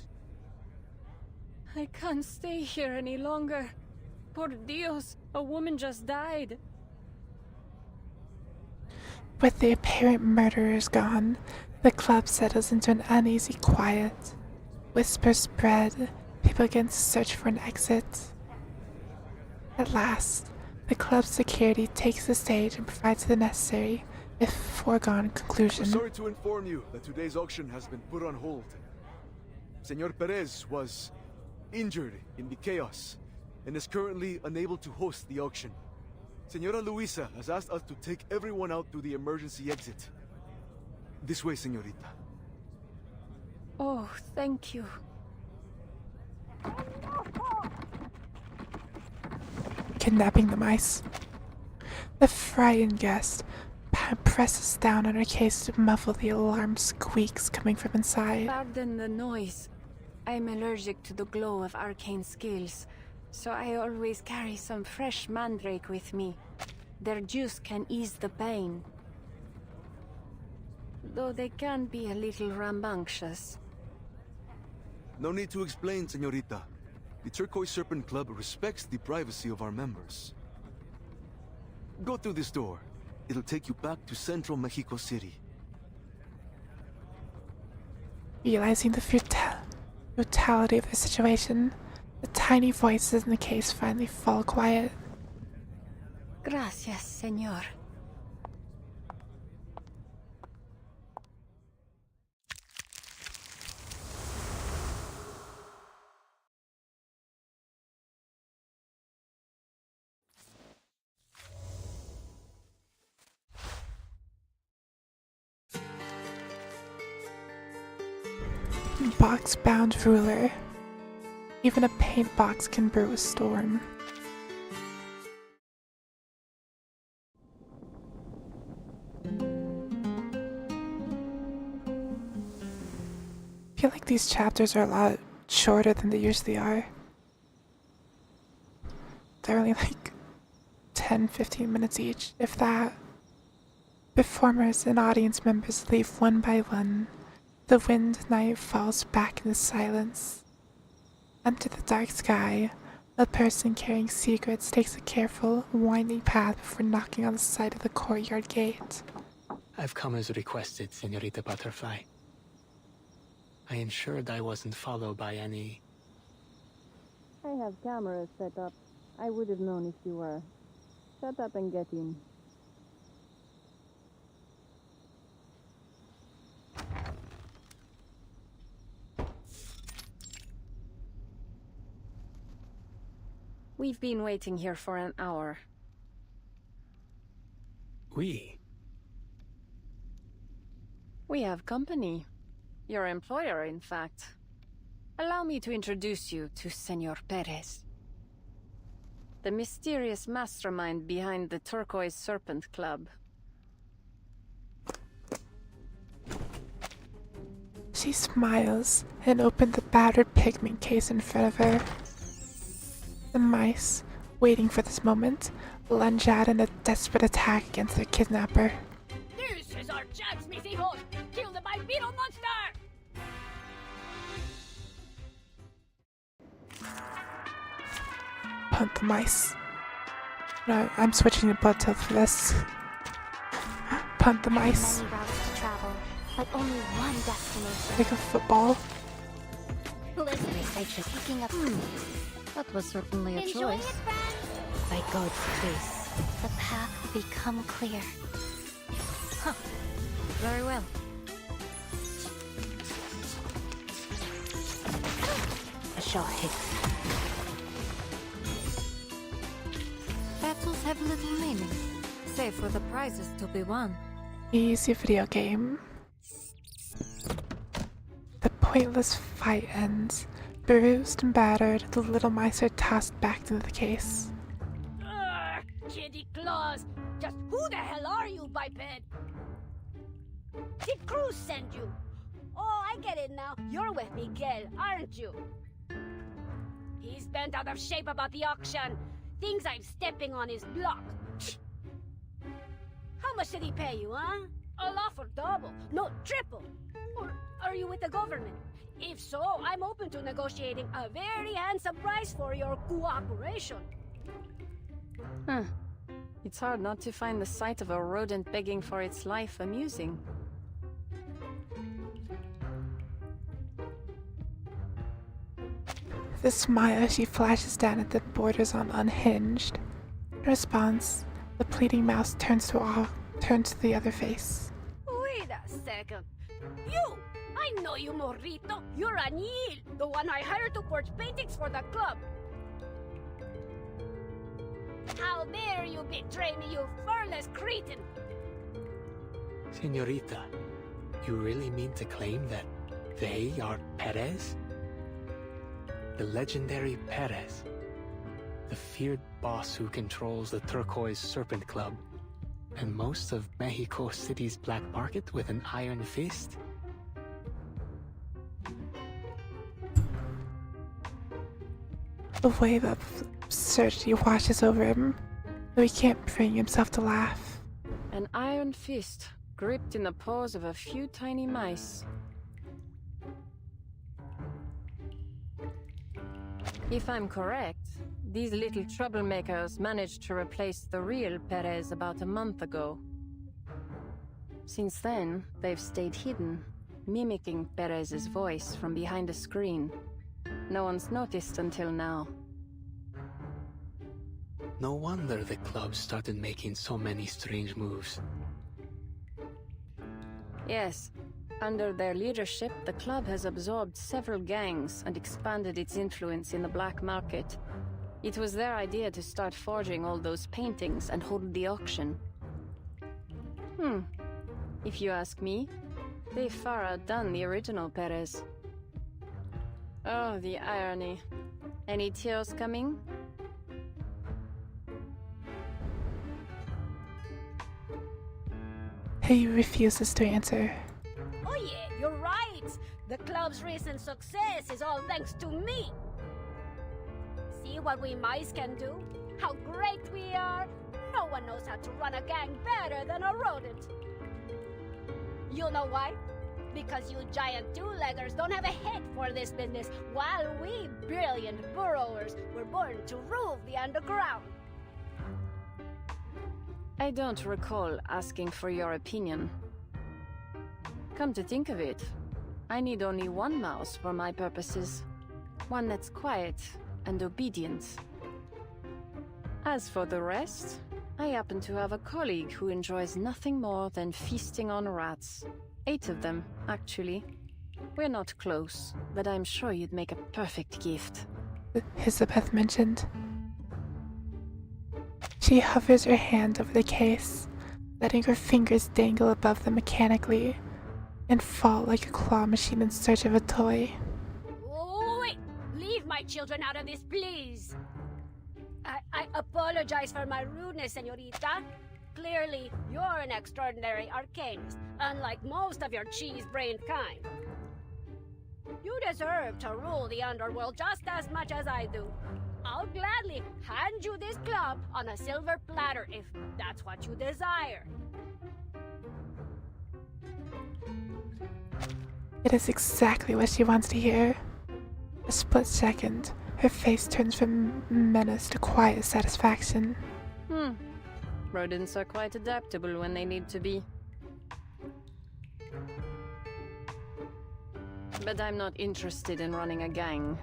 S3: I can't stay here any longer. Por Dios, a woman just died.
S1: With the apparent murderers gone, the club settles into an uneasy quiet. Whispers spread, people begin to search for an exit. At last, the club's security takes the stage and provides the necessary, if foregone, conclusion.
S15: We're sorry to inform you that today's auction has been put on hold. Senor Perez was injured in the chaos and is currently unable to host the auction. Senora Luisa has asked us to take everyone out through the emergency exit. This way, señorita.
S3: Oh, thank you.
S1: Kidnapping the mice. The frightened guest presses down on her case to muffle the alarm squeaks coming from inside.
S3: Pardon the noise. I'm allergic to the glow of arcane skills, so I always carry some fresh mandrake with me. Their juice can ease the pain. Though they can be a little rambunctious.
S15: No need to explain, señorita. The Turquoise Serpent Club respects the privacy of our members. Go through this door. It'll take you back to Central Mexico City.
S1: Realizing the brutality of the situation, the tiny voices in the case finally fall quiet.
S3: Gracias, señor.
S1: Box-bound ruler. Even a paint box can brew a storm. I feel like these chapters are a lot shorter than they usually are. They're only like 10-15 minutes each, if that. Performers and audience members leave one by one. The wind night falls back into silence. Under the dark sky, a person carrying secrets takes a careful, winding path before knocking on the side of the courtyard gate.
S2: I've come as requested, Senorita Butterfly. I ensured I wasn't followed by any...
S3: I have cameras set up. I would have known if you were. Shut up and get in. We've been waiting here for an hour.
S2: We
S3: have company. Your employer, in fact. Allow me to introduce you to Senor Perez. The mysterious mastermind behind the Turquoise Serpent Club.
S1: She smiles and opens the battered pigment case in front of her. The mice, waiting for this moment, lunge out in a desperate attack against their kidnapper.
S20: This is our chance, mis hijos! Kill the bipedal monster!
S1: Punt the mice. No, I'm switching to blood tilt for this. Punt the mice.
S5: Many routes to travel, but only one destination.
S1: Like a football.
S5: Picking up.
S13: That was certainly a
S5: Enjoying
S13: choice.
S5: By God's grace, the path will become clear.
S13: Huh. Very well.
S5: A shot hit.
S13: Battles have little meaning, save for the prizes to be won.
S1: Easy video game. The pointless fight ends. Bruised and battered, the little mice are tossed back into the case.
S20: Ugh, kitty claws! Just who the hell are you, biped? Did Cruz send you? Oh, I get it now. You're with Miguel, aren't you? He's bent out of shape about the auction. Thinks I'm stepping on his block. How much did he pay you, huh? I'll offer double, no triple. Or are you with the government? If so, I'm open to negotiating a very handsome price for your cooperation.
S3: Huh. It's hard not to find the sight of a rodent begging for its life amusing.
S1: With a smile, she flashes down at the borders on unhinged. In response, the pleading mouse turns to the other face.
S20: Wait a second. You! I know you, Morrito. You're Anil, the one I hired to forge paintings for the club. How dare you betray me, you furless cretin!
S2: Senorita, you really mean to claim that they are Perez? The legendary Perez. The feared boss who controls the Turquoise Serpent Club and most of Mexico City's black market with an iron fist?
S1: A wave of absurdity washes over him, though he can't bring himself to laugh.
S3: An iron fist, gripped in the paws of a few tiny mice. If I'm correct, these little troublemakers managed to replace the real Perez about a month ago. Since then, they've stayed hidden, mimicking Perez's voice from behind a screen. No one's noticed until now.
S2: No wonder the club started making so many strange moves.
S3: Yes. Under their leadership, the club has absorbed several gangs and expanded its influence in the black market. It was their idea to start forging all those paintings and hold the auction. If you ask me, they've far outdone the original Perez. Oh, the irony. Any tears coming?
S1: He refuses to answer.
S20: Oh yeah, you're right. The club's recent success is all thanks to me. See what we mice can do? How great we are! No one knows how to run a gang better than a rodent. You know why? Because you giant two-leggers don't have a head for this business, while we brilliant burrowers were born to rule the underground.
S3: I don't recall asking for your opinion. Come to think of it, I need only one mouse for my purposes. One that's quiet and obedient. As for the rest, I happen to have a colleague who enjoys nothing more than feasting on rats. 8 of them, actually. We're not close, but I'm sure you'd make a perfect gift.
S1: Elizabeth mentioned. She hovers her hand over the case, letting her fingers dangle above them mechanically, and fall like a claw machine in search of a toy.
S20: Oh, wait! Leave my children out of this, please! I apologize for my rudeness, señorita. Clearly, you're an extraordinary arcanist, unlike most of your cheese-brained kind. You deserve to rule the underworld just as much as I do. I'll gladly hand you this club on a silver platter if that's what you desire.
S1: It is exactly what she wants to hear. A split second, her face turns from menace to quiet satisfaction.
S3: Rodents are quite adaptable when they need to be. But I'm not interested in running a gang.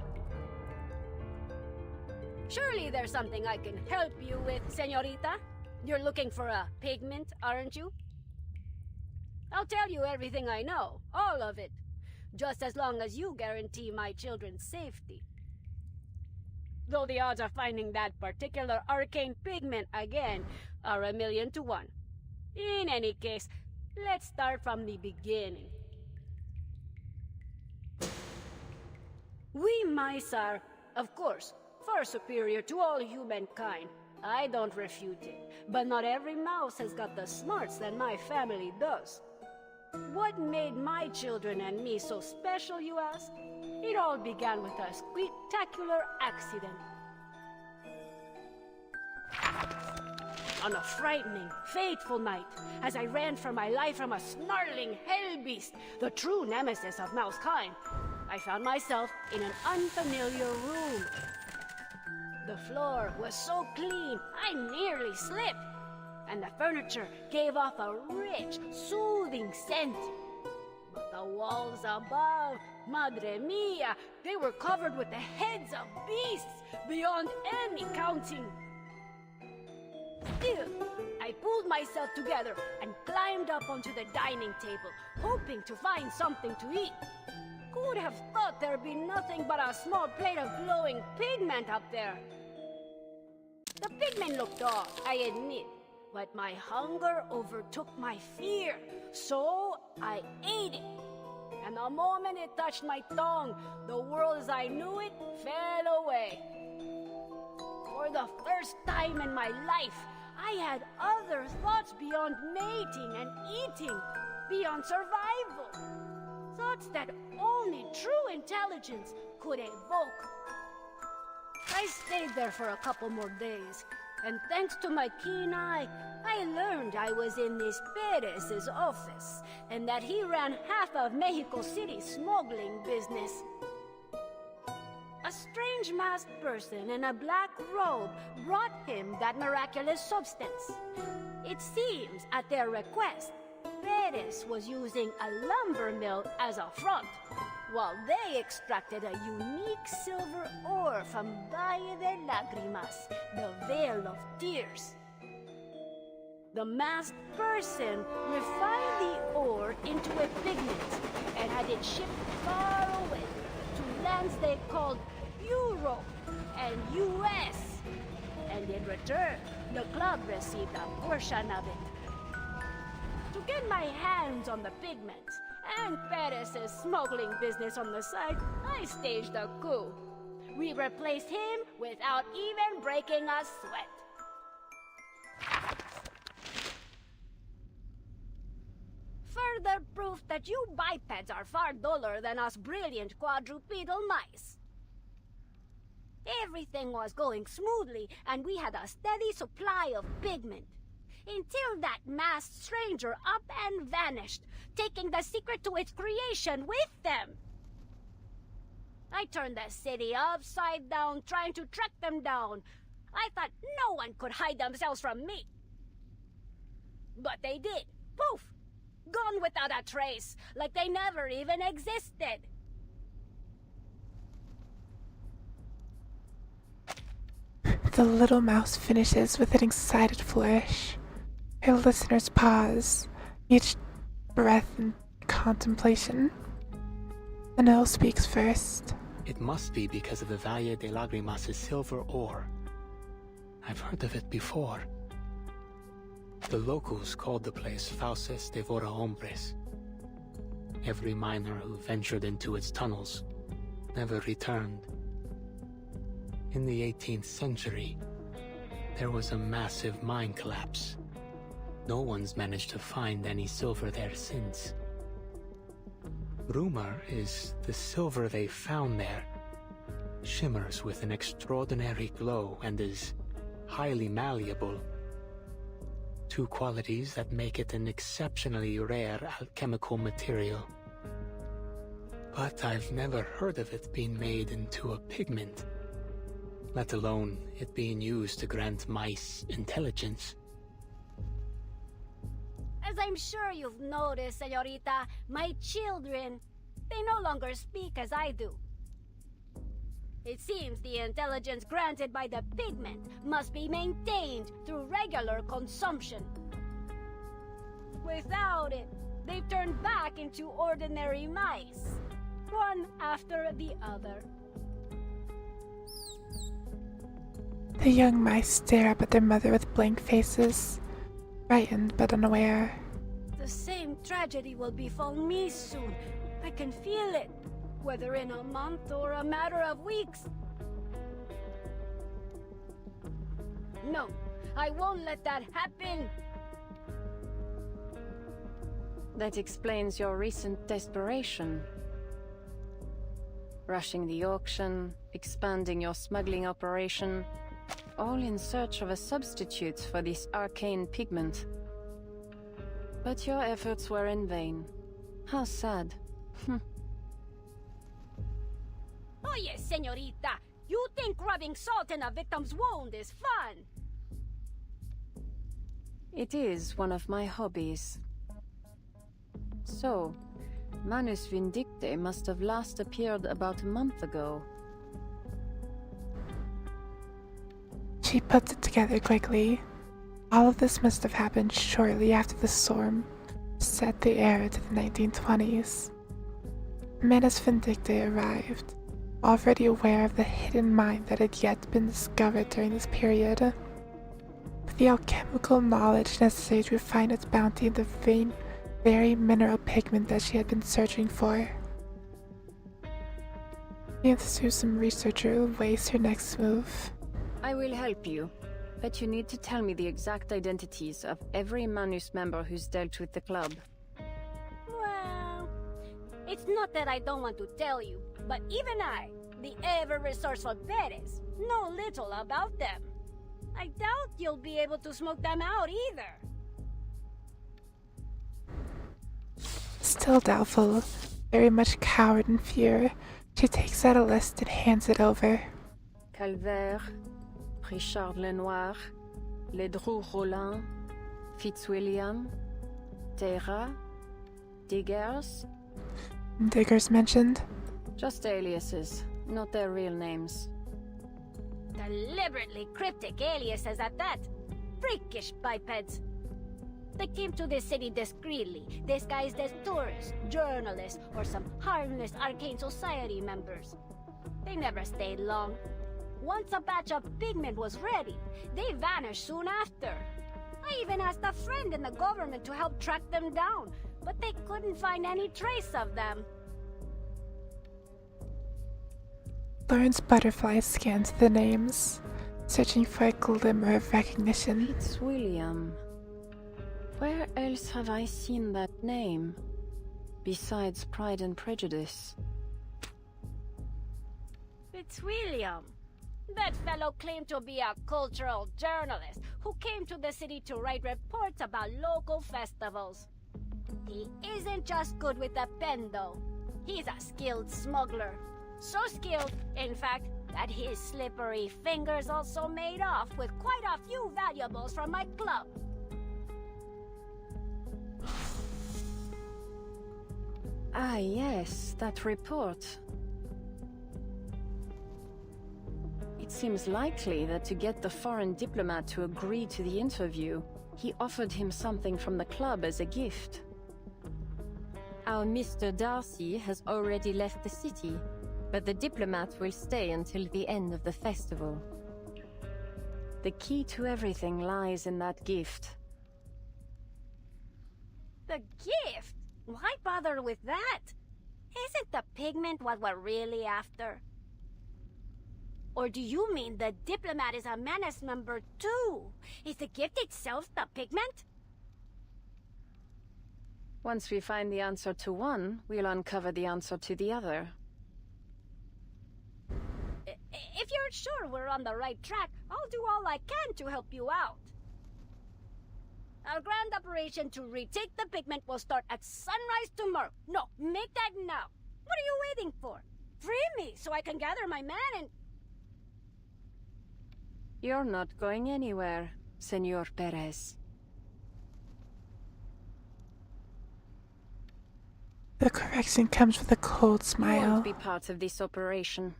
S20: Surely there's something I can help you with, señorita. You're looking for a pigment, aren't you? I'll tell you everything I know, all of it. Just as long as you guarantee my children's safety. Though the odds of finding that particular arcane pigment again are 1,000,000 to 1. In any case, let's start from the beginning. We mice are, of course, far superior to all humankind. I don't refute it. But not every mouse has got the smarts that my family does. What made my children and me so special, you ask? It all began with a spectacular accident. On a frightening, fateful night, as I ran for my life from a snarling hell beast, the true nemesis of mousekind, I found myself in an unfamiliar room. The floor was so clean, I nearly slipped, and the furniture gave off a rich, soothing scent. But the walls above, madre mia, they were covered with the heads of beasts beyond any counting. Still, I pulled myself together and climbed up onto the dining table, hoping to find something to eat. Who'd have thought there'd be nothing but a small plate of glowing pigment up there? The pigment looked off, I admit, but my hunger overtook my fear, so I ate it. And the moment it touched my tongue, the world as I knew it fell away. For the first time in my life, I had other thoughts beyond mating and eating, beyond survival. Thoughts that only true intelligence could evoke. I stayed there for a couple more days, and thanks to my keen eye, I learned I was in this Perez's office, and that he ran half of Mexico City's smuggling business. A strange masked person in a black robe brought him that miraculous substance. It seems, at their request, Perez was using a lumber mill as a front, while they extracted a unique silver ore from Valle de Lágrimas, the Vale of Tears. The masked person refined the ore into a pigment and had it shipped far away to lands they called Europe and US. And in return, the club received a portion of it. To get my hands on the pigment, and Perez's smuggling business on the side, I staged a coup. We replaced him without even breaking a sweat. Further proof that you bipeds are far duller than us brilliant quadrupedal mice. Everything was going smoothly, and we had a steady supply of pigment. Until that masked stranger up and vanished, taking the secret to its creation with them. I turned the city upside down trying to track them down. I thought no one could hide themselves from me. But they did. Poof! Gone without a trace, like they never even existed.
S1: The little mouse finishes with an excited flourish. Her listeners pause, each breath in contemplation. Anil speaks first.
S2: It must be because of the Valle de Lágrimas' silver ore. I've heard of it before. The locals called the place Fauces de Vora Hombres. Every miner who ventured into its tunnels never returned. In the 18th century, there was a massive mine collapse. No one's managed to find any silver there since. Rumor is the silver they found there shimmers with an extraordinary glow and is highly malleable. Two qualities that make it an exceptionally rare alchemical material. But I've never heard of it being made into a pigment, let alone it being used to grant mice intelligence.
S20: As I'm sure you've noticed, señorita, my children, they no longer speak as I do. It seems the intelligence granted by the pigment must be maintained through regular consumption. Without it, they've turned back into ordinary mice, one after the other.
S1: The young mice stare up at their mother with blank faces, frightened but unaware.
S20: The same tragedy will befall me soon. I can feel it, whether in a month or a matter of weeks. No, I won't let that happen.
S3: That explains your recent desperation. Rushing the auction, expanding your smuggling operation, all in search of a substitute for this arcane pigment. But your efforts were in vain. How sad.
S20: Oh yes, señorita. You think rubbing salt in a victim's wound is fun?
S3: It is one of my hobbies. So, Manus Vindicte must have last appeared about a month ago.
S1: She puts it together quickly. All of this must have happened shortly after the storm set the air to the 1920s. Manus Vindicte arrived, already aware of the hidden mine that had yet been discovered during this period. With the alchemical knowledge necessary to refine its bounty in the very mineral pigment that she had been searching for. The enthusiasm researcher awaits her next move.
S3: I will help you, but you need to tell me the exact identities of every Manus member who's dealt with the club.
S20: Well, it's not that I don't want to tell you, but even I, the ever-resourceful Perez, know little about them. I doubt you'll be able to smoke them out either.
S1: Still doubtful, very much cowed in fear, she takes out a list and hands it over.
S3: Calvaire, Richard Lenoir, Ledru Rollin, Fitzwilliam, Terra, Diggers.
S1: Diggers mentioned?
S3: Just aliases, not their real names.
S20: Deliberately cryptic aliases at that. Freakish bipeds. They came to this city discreetly, disguised as tourists, journalists, or some harmless arcane society members. They never stayed long. Once a batch of pigment was ready, they vanished soon after. I even asked a friend in the government to help track them down, but they couldn't find any trace of them.
S1: Lauren's butterfly scans the names, searching for a glimmer of recognition.
S3: It's William. Where else have I seen that name? Besides Pride and Prejudice.
S20: It's William. That fellow claimed to be a cultural journalist who came to the city to write reports about local festivals. He isn't just good with a pen, though. He's a skilled smuggler. So skilled, in fact, that his slippery fingers also made off with quite a few valuables from my club.
S3: Ah, yes, that report. It seems likely that to get the foreign diplomat to agree to the interview, he offered him something from the club as a gift. Our Mr. Darcy has already left the city, but the diplomat will stay until the end of the festival. The key to everything lies in that gift.
S20: The gift? Why bother with that? Isn't the pigment what we're really after? Or do you mean the diplomat is a menace member too? Is the gift itself the pigment?
S3: Once we find the answer to one, we'll uncover the answer to the other.
S20: If you're sure we're on the right track, I'll do all I can to help you out. Our grand operation to retake the pigment will start at sunrise tomorrow. No, make that now. What are you waiting for? Free me so I can gather my men and...
S3: You're not going anywhere, Senor Perez.
S1: The correction comes with a cold
S3: You
S1: smile.
S3: won't be part of this operation.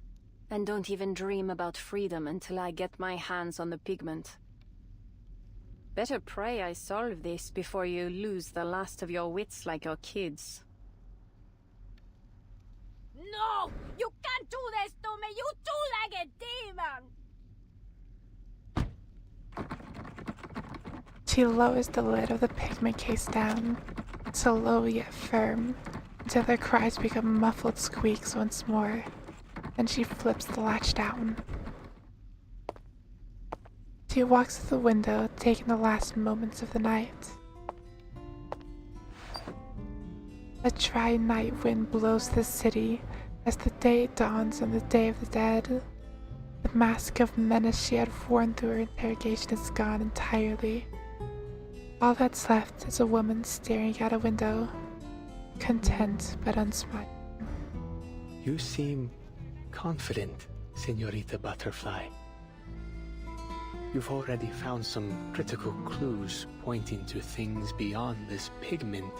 S3: And don't even dream about freedom until I get my hands on the pigment. Better pray I solve this before you lose the last of your wits like your kids.
S20: No! You can't do this to me, you two-legged demon!
S1: She lowers the lid of the pigment case down, slow yet firm, until their cries become muffled squeaks once more. Then she flips the latch down. She walks to the window, taking the last moments of the night. A dry night wind blows the city as the day dawns on the Day of the Dead. The mask of menace she had worn through her interrogation is gone entirely. All that's left is a woman staring out a window, content but unsmiling.
S2: You seem confident, Señorita Butterfly. You've already found some critical clues pointing to things beyond this pigment,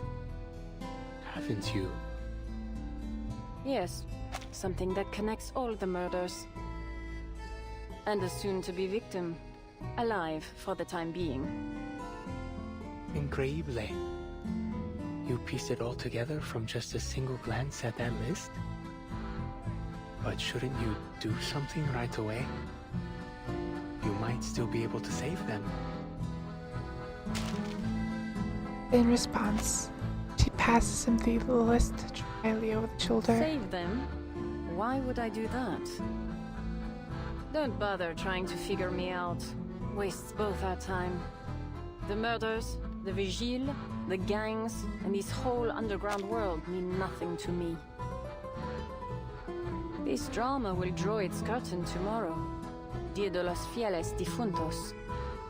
S2: haven't you?
S3: Yes, something that connects all the murders. And a soon-to-be victim, alive for the time being.
S2: Increíble. You pieced it all together from just a single glance at that list? But shouldn't you do something right away? You might still be able to save them.
S1: In response, she passes him the list dryly over the shoulder.
S3: Save them? Why would I do that? Don't bother trying to figure me out. Wastes both our time. The murders, the vigile, the gangs, and this whole underground world mean nothing to me. This drama will draw its curtain tomorrow, Dia de los Fieles Difuntos,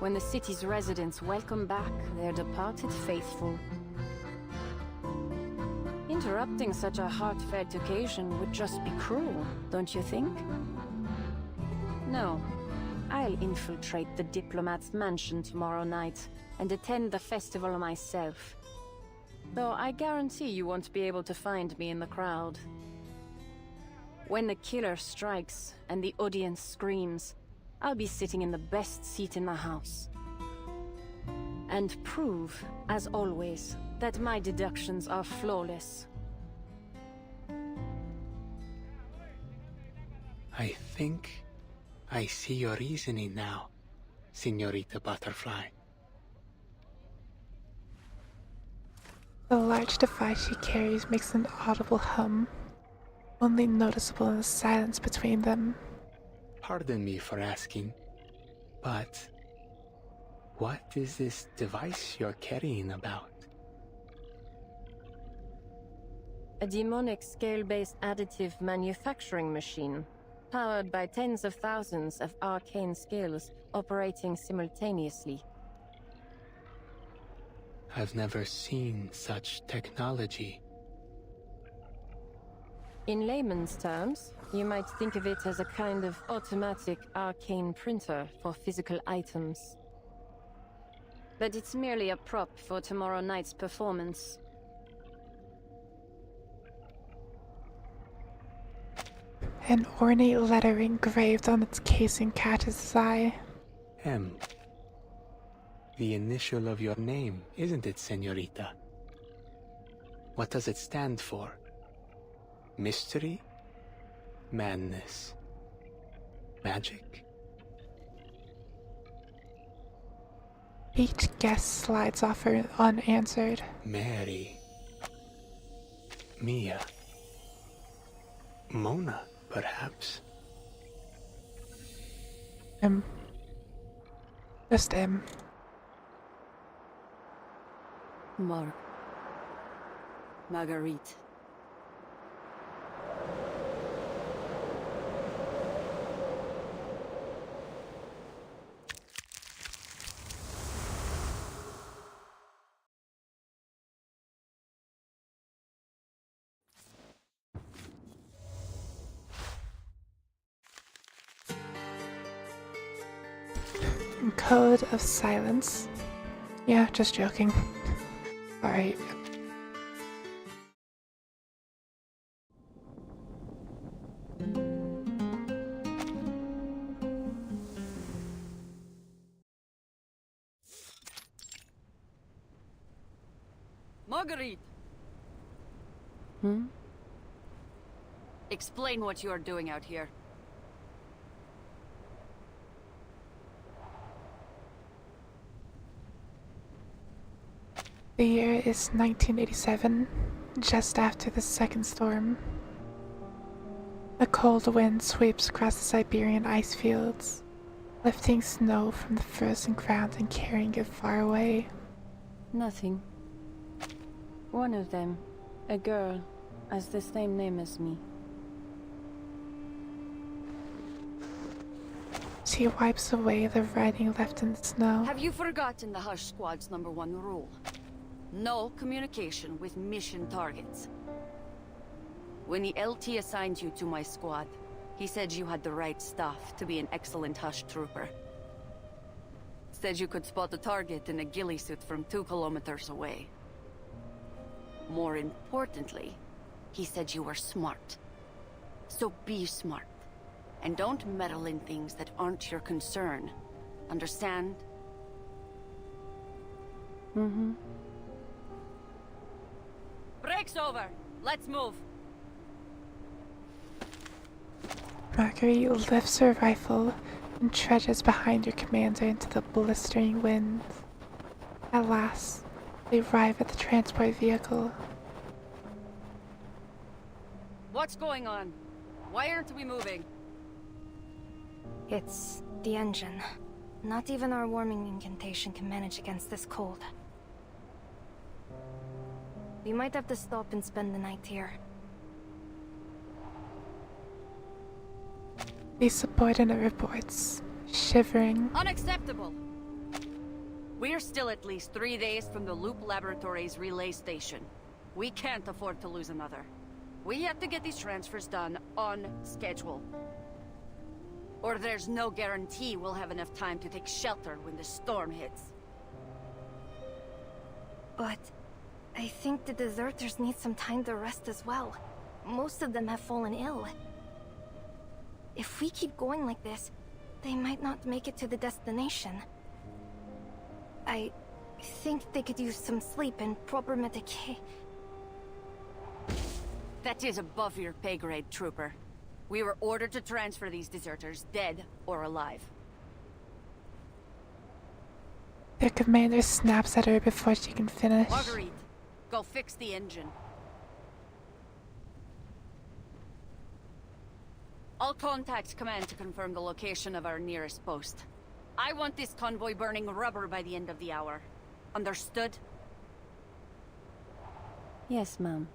S3: when the city's residents welcome back their departed faithful. Interrupting such a heartfelt occasion would just be cruel, don't you think? No, I'll infiltrate the diplomat's mansion tomorrow night and attend the festival myself. Though I guarantee you won't be able to find me in the crowd. When the killer strikes and the audience screams, I'll be sitting in the best seat in the house. And prove, as always, that my deductions are flawless.
S2: I think I see your reasoning now, Señorita Butterfly.
S1: The large device she carries makes an audible hum, only noticeable in the silence between them.
S2: Pardon me for asking, but what is this device you're carrying about?
S3: A demonic scale-based additive manufacturing machine, powered by tens of thousands of arcane scales operating simultaneously.
S2: I've never seen such technology.
S3: In layman's terms, you might think of it as a kind of automatic arcane printer for physical items. But it's merely a prop for tomorrow night's performance.
S1: An ornate lettering engraved on its casing catches his eye.
S2: M. The initial of your name, isn't it, señorita? What does it stand for? Mystery? Madness? Magic?
S1: Each guess slides off her unanswered.
S2: Mary. Mia. Mona, perhaps?
S1: Just M.
S21: Marguerite.
S1: Code of silence. Yeah, just joking. Alright.
S21: Marguerite! Explain what you are doing out here.
S1: The year is 1987, just after the second storm. A cold wind sweeps across the Siberian ice fields, lifting snow from the frozen ground and carrying it far away.
S3: Nothing. One of them, a girl, has the same name as me.
S1: She wipes away the writing left in the snow.
S21: Have you forgotten the Hush Squad's #1 rule? No communication with mission targets. When the LT assigned you to my squad, he said you had the right stuff to be an excellent Hush trooper. Said you could spot a target in a ghillie suit from 2 kilometers away. More importantly, he said you were smart. So be smart. And don't meddle in things that aren't your concern. Understand?
S3: Mm-hmm.
S21: Break's over. Let's move.
S1: Marguerite lifts her rifle and trudges behind her commander into the blistering wind. At last, they arrive at the transport vehicle.
S21: What's going on? Why aren't we moving?
S13: It's the engine. Not even our warming incantation can manage against this cold. We might have to stop and spend the night here.
S1: The subordinate reports, shivering.
S21: Unacceptable! We're still at least 3 days from the Loop Laboratories relay station. We can't afford to lose another. We have to get these transfers done on schedule. Or there's no guarantee we'll have enough time to take shelter when the storm hits.
S13: But I think the deserters need some time to rest as well. Most of them have fallen ill. If we keep going like this, they might not make it to the destination. I think they could use some sleep and proper medication.
S21: That is above your pay grade, Trooper. We were ordered to transfer these deserters, dead or alive.
S1: Their commander snaps at her before she can finish.
S21: Marguerite, Go fix the engine. I'll contact command to confirm the location of our nearest post. I want this convoy burning rubber by the end of the hour. Understood?
S3: Yes, ma'am.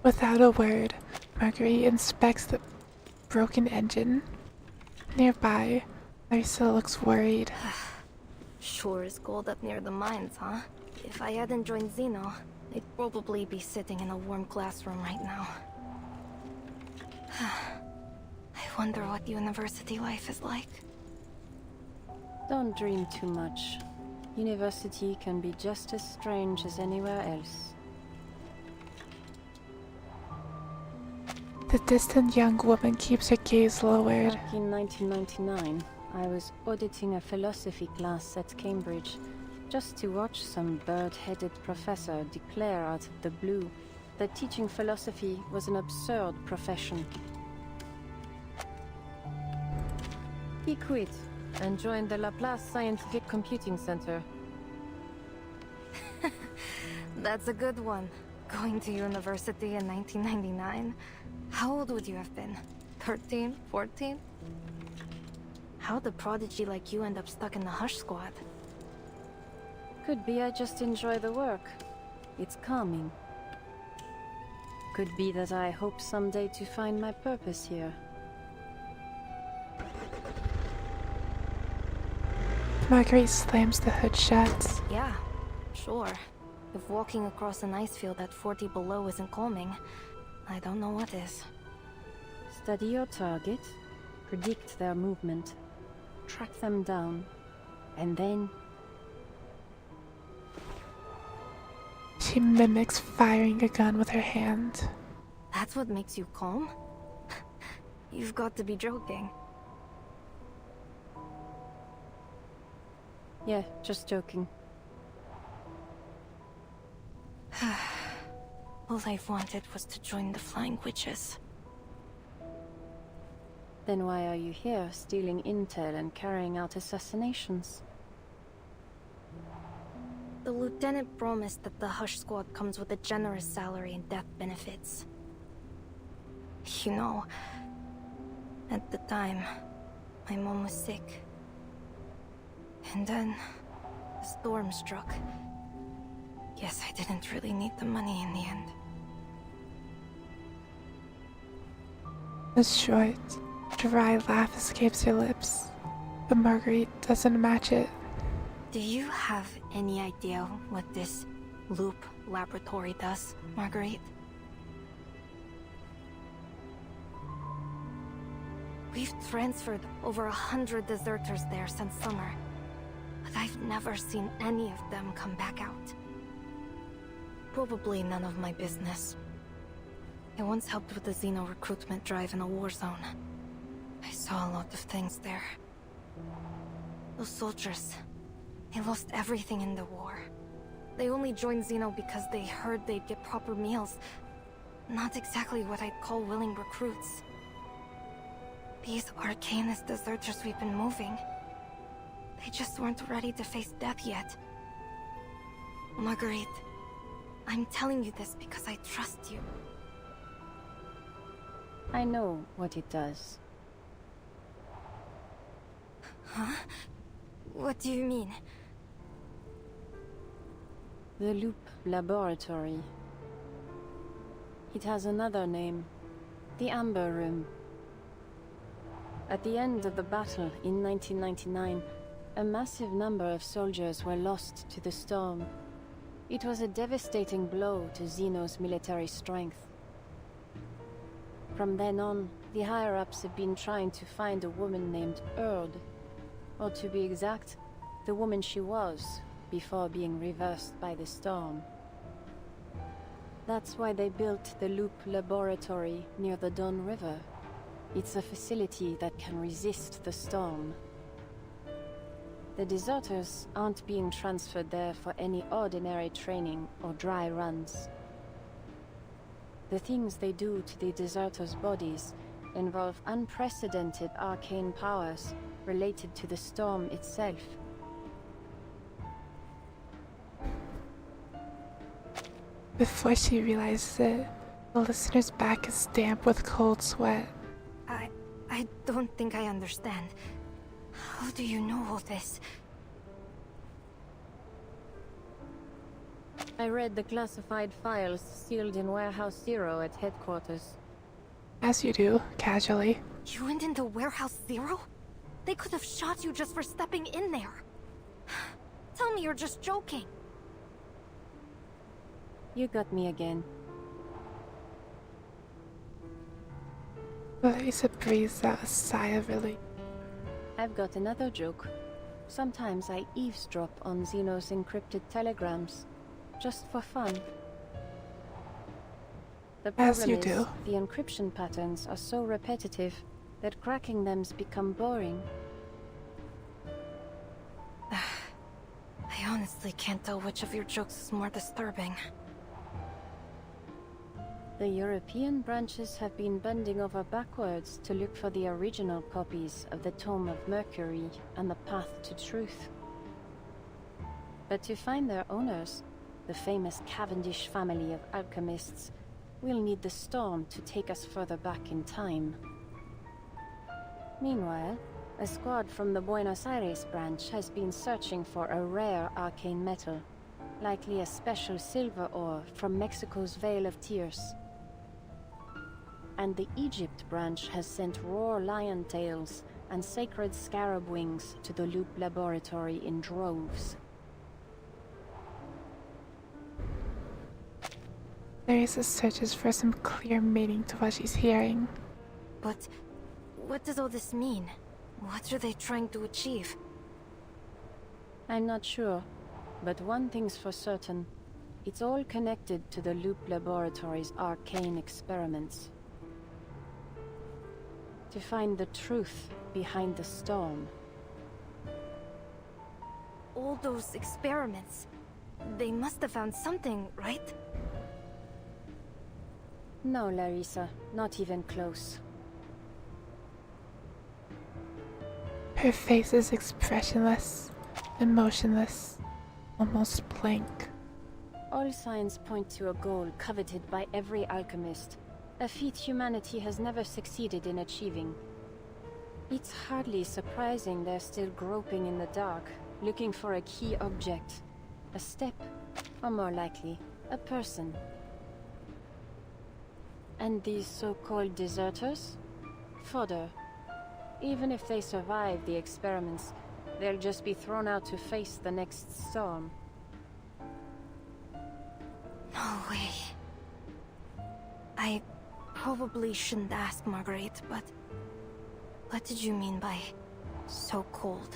S1: Without a word, Marguerite inspects the broken engine. Nearby, Marisa looks worried.
S5: Sure is cold up near the mines, huh? If I hadn't joined Zeno, I'd probably be sitting in a warm classroom right now. I wonder what university life is like.
S3: Don't dream too much. University can be just as strange as anywhere else.
S1: The distant young woman keeps her gaze lowered.
S3: Back in 1999, I was auditing a philosophy class at Cambridge, just to watch some bird-headed professor declare out of the blue that teaching philosophy was an absurd profession. He quit and joined the Laplace Scientific Computing Center.
S5: That's a good one. Going to university in 1999? How old would you have been? 13? 14? How'd a prodigy like you end up stuck in the Hush Squad?
S3: Could be I just enjoy the work. It's calming. Could be that I hope someday to find my purpose here.
S1: Marguerite slams the hood shut.
S5: Yeah, sure. If walking across an ice field at 40 below isn't calming, I don't know what is.
S3: Study your target, predict their movement, track them down, and then...
S1: She mimics firing a gun with her hand.
S5: That's what makes you calm? You've got to be joking.
S3: Yeah, just joking.
S5: All I've wanted was to join the Flying Witches.
S3: Then why are you here, stealing intel and carrying out assassinations?
S5: The lieutenant promised that the Hush Squad comes with a generous salary and death benefits. You know, at the time, my mom was sick. And then, the storm struck. Guess I didn't really need the money in the end.
S1: A short, dry laugh escapes her lips, but Marguerite doesn't match it.
S5: Do you have any idea what this loop laboratory does, Marguerite? We've transferred over 100 deserters there since summer, but I've never seen any of them come back out. Probably none of my business. I once helped with the Xeno recruitment drive in a war zone. I saw a lot of things there. Those soldiers, they lost everything in the war. They only joined Xeno because they heard they'd get proper meals. Not exactly what I'd call willing recruits. These Arcanist deserters we've been moving, they just weren't ready to face death yet. Marguerite, I'm telling you this because I trust you.
S3: I know what it does.
S5: Huh? What do you mean?
S3: The Loop Laboratory. It has another name. The Amber Room. At the end of the battle in 1999, a massive number of soldiers were lost to the storm. It was a devastating blow to Xeno's military strength. From then on, the higher-ups have been trying to find a woman named Erd. Or to be exact, the woman she was, before being reversed by the storm. That's why they built the Loop Laboratory near the Don River. It's a facility that can resist the storm. The deserters aren't being transferred there for any ordinary training or dry runs. The things they do to the deserters' bodies involve unprecedented arcane powers related to the storm itself.
S1: Before she realizes it, the listener's back is damp with cold sweat.
S13: I don't think I understand. How do you know all this?
S3: I read the classified files sealed in Warehouse Zero at headquarters.
S1: As you do, casually.
S13: You went into Warehouse Zero? They could have shot you just for stepping in there. Tell me you're just joking.
S3: You got me again.
S1: Larissa breathes out a sigh of relief.
S3: I've got another joke. Sometimes I eavesdrop on Zeno's encrypted telegrams, just for fun. The
S1: As
S3: problem
S1: you
S3: is,
S1: do.
S3: the encryption patterns are so repetitive that cracking them's become boring.
S13: I honestly can't tell which of your jokes is more disturbing.
S3: The European branches have been bending over backwards to look for the original copies of the Tome of Mercury and the Path to Truth. But to find their owners, the famous Cavendish family of alchemists, we'll need the storm to take us further back in time. Meanwhile, a squad from the Buenos Aires branch has been searching for a rare arcane metal, likely a special silver ore from Mexico's Vale of Tears. And the Egypt branch has sent raw lion tails and sacred scarab wings to the Loop Laboratory in droves.
S1: Larissa searches for some clear meaning to what she's hearing.
S13: But what does all this mean? What are they trying to achieve?
S3: I'm not sure, but one thing's for certain. It's all connected to the Loop Laboratory's arcane experiments. To find the truth behind the storm.
S13: All those experiments, they must have found something, right?
S3: No, Larissa, not even close.
S1: Her face is expressionless, emotionless, almost blank.
S3: All signs point to a goal coveted by every alchemist, a feat humanity has never succeeded in achieving. It's hardly surprising they're still groping in the dark, looking for a key object, a step, or more likely, a person. And these so-called deserters? Fodder. Even if they survive the experiments, they'll just be thrown out to face the next storm.
S13: No way. I probably shouldn't ask, Marguerite, but what did you mean by so cold?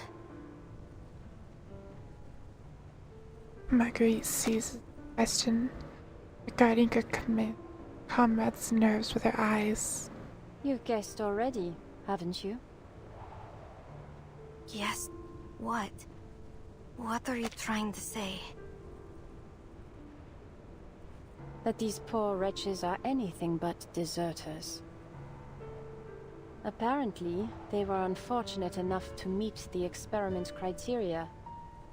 S1: Marguerite sees the question, regarding her comrade's nerves with her eyes.
S3: You've guessed already, haven't you?
S13: Yes. What? What are you trying to say?
S3: That these poor wretches are anything but deserters. Apparently, they were unfortunate enough to meet the experiment criteria,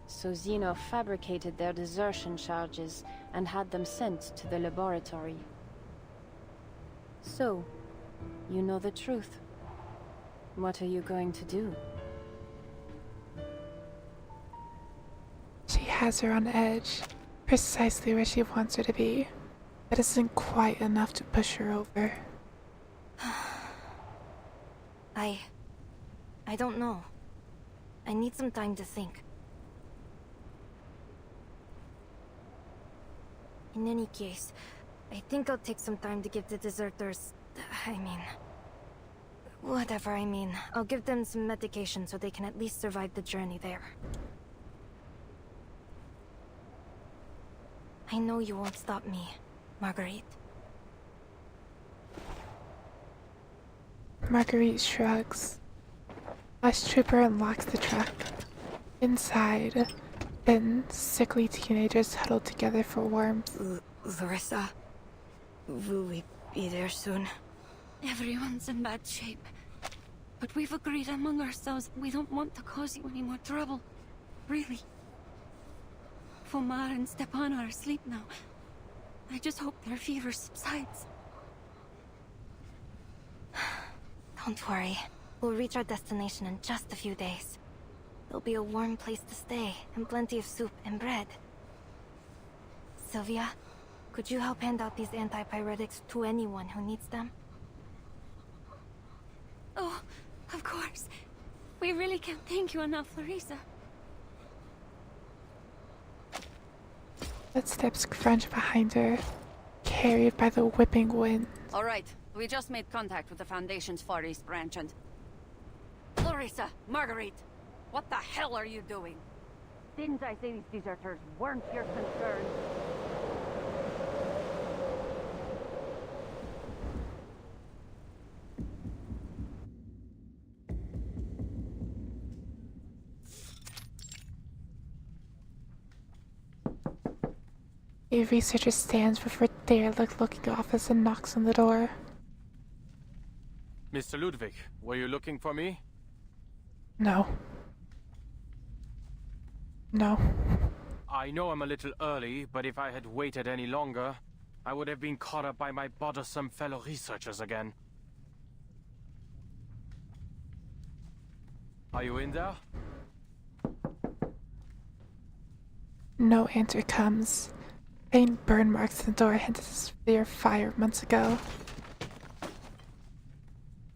S3: so Zeno fabricated their desertion charges and had them sent to the laboratory. So, you know the truth. What are you going to do?
S1: She has her on edge, precisely where she wants her to be, but isn't quite enough to push her over.
S13: I don't know. I need some time to think. In any case, I think I'll take some time to give the deserters... I'll give them some medication so they can at least survive the journey there. I know you won't stop me, Marguerite.
S1: Marguerite shrugs. Last Trooper unlocks the truck. Inside, thin, sickly teenagers huddled together for warmth.
S13: Larissa, will we be there soon? Everyone's in bad shape. But we've agreed among ourselves we don't want to cause you any more trouble. Really. Fomar and Stepan are asleep now. I just hope their fever subsides.
S5: Don't worry. We'll reach our destination in just a few days. There'll be a warm place to stay, and plenty of soup and bread. Sylvia, could you help hand out these antipyretics to anyone who needs them?
S13: Oh, of course. We really can't thank you enough, Larissa.
S1: Footsteps crunch behind her, carried by the whipping wind.
S21: All right, we just made contact with the Foundation's Far East branch and... Larissa, Marguerite, what the hell are you doing? Didn't I say these deserters weren't your concern?
S1: A researcher stands before their looking office and knocks on the door.
S4: Mr. Ludwig, were you looking for me?
S1: No. No.
S4: I know I'm a little early, but if I had waited any longer, I would have been caught up by my bothersome fellow researchers again. Are you in there?
S1: No answer comes. Faint burn marks in the door hint at a severe fire months ago.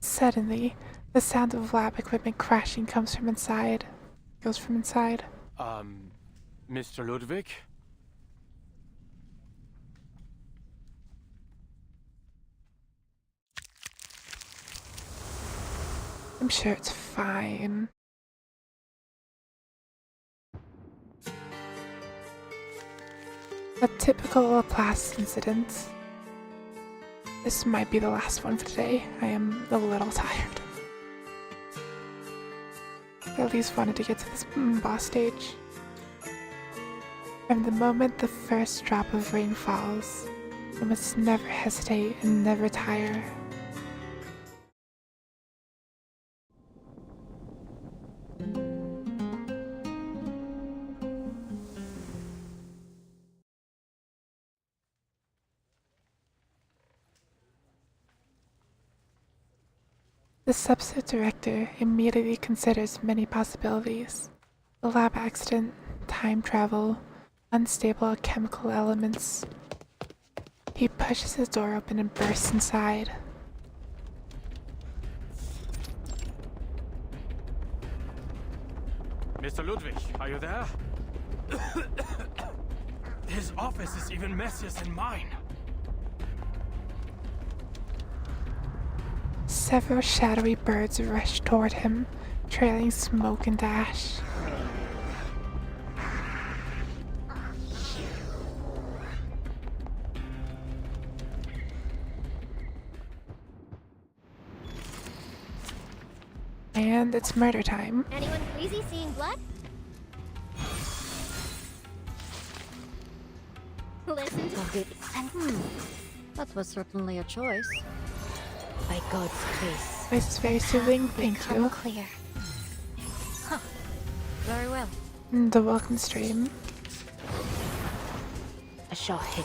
S1: Suddenly, the sound of lab equipment crashing comes from inside. Goes from inside.
S4: Mr. Ludwig?
S1: I'm sure it's fine. A typical Laplace incident. This might be the last one for today. I am a little tired. I at least wanted to get to this boss stage. From the moment the first drop of rain falls, you must never hesitate and never tire. The substitute director immediately considers many possibilities. A lab accident, time travel, unstable chemical elements. He pushes his door open and bursts inside.
S4: Mr. Ludwig, are you there? His office is even messier than mine.
S1: Several shadowy birds rush toward him, trailing smoke and ash. And it's murder time.
S22: Anyone crazy seeing blood? Listen to it.
S23: That was certainly a choice.
S5: By God's grace.
S1: This is very soothing, thank you.
S5: Clear.
S23: Huh. Very well.
S1: The welcome stream.
S5: A shot hit.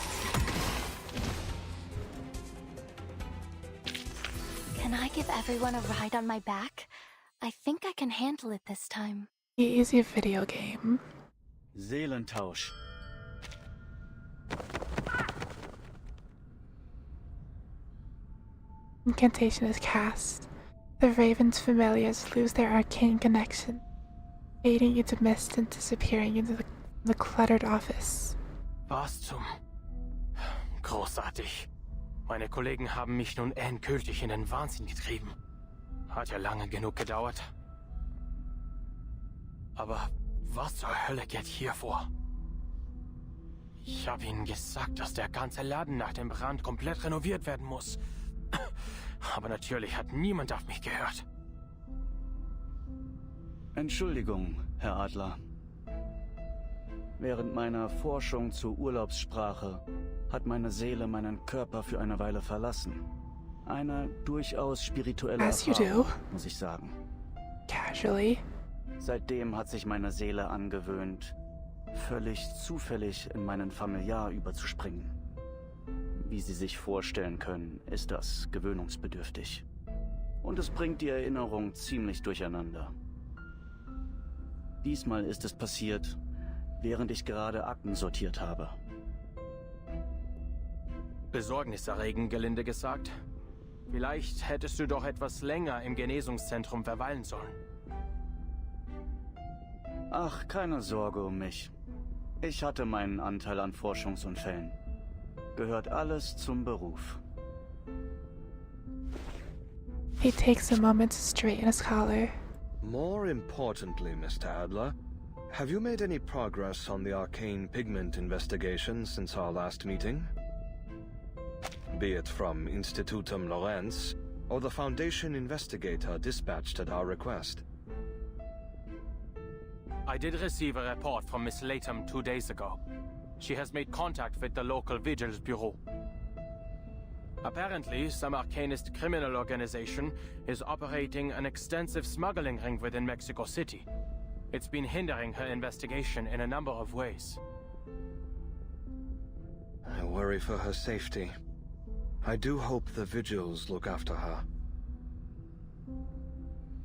S5: Can I give everyone a ride on my back? I think I can handle it this time.
S1: Easy video game.
S24: Seelentausch.
S1: Incantation is cast. The Raven's familiars lose their arcane connection, fading into mist and disappearing into the cluttered office.
S4: Was zum... Großartig. Meine Kollegen haben mich nun endgültig in den Wahnsinn getrieben. Hat ja lange genug gedauert. Aber was zur Hölle geht hier vor? Ich habe ihnen gesagt, dass der ganze Laden nach dem Brand komplett renoviert werden muss. Aber natürlich hat niemand auf mich gehört.
S24: Entschuldigung, Herr Adler. Während meiner Forschung zur Urlaubssprache hat meine Seele meinen Körper für eine Weile verlassen.
S7: Eine durchaus spirituelle
S1: As you
S7: Erfahrung,
S1: do.
S7: muss ich sagen.
S1: Casually.
S7: Seitdem hat sich meine Seele angewöhnt, völlig zufällig in meinen Familiar überzuspringen. Wie Sie sich vorstellen können, ist das gewöhnungsbedürftig. Und es bringt die Erinnerung ziemlich durcheinander. Diesmal ist es passiert, während ich gerade Akten sortiert habe.
S4: Besorgniserregend, gelinde gesagt. Vielleicht hättest du doch etwas länger im Genesungszentrum verweilen sollen.
S7: Ach, keine Sorge um mich. Ich hatte meinen Anteil an Forschungsunfällen. Gehört alles zum Beruf.
S1: He takes a moment to straighten his collar.
S19: More importantly, Mr. Adler, have you made any progress on the arcane pigment investigation since our last meeting? Be it from Institutum Lorenz, or the Foundation investigator dispatched at our request.
S4: I did receive a report from Miss Latham 2 days ago. She has made contact with the local Vigils Bureau. Apparently, some arcanist criminal organization is operating an extensive smuggling ring within Mexico City. It's been hindering her investigation in a number of ways.
S19: I worry for her safety. I do hope the Vigils look after her.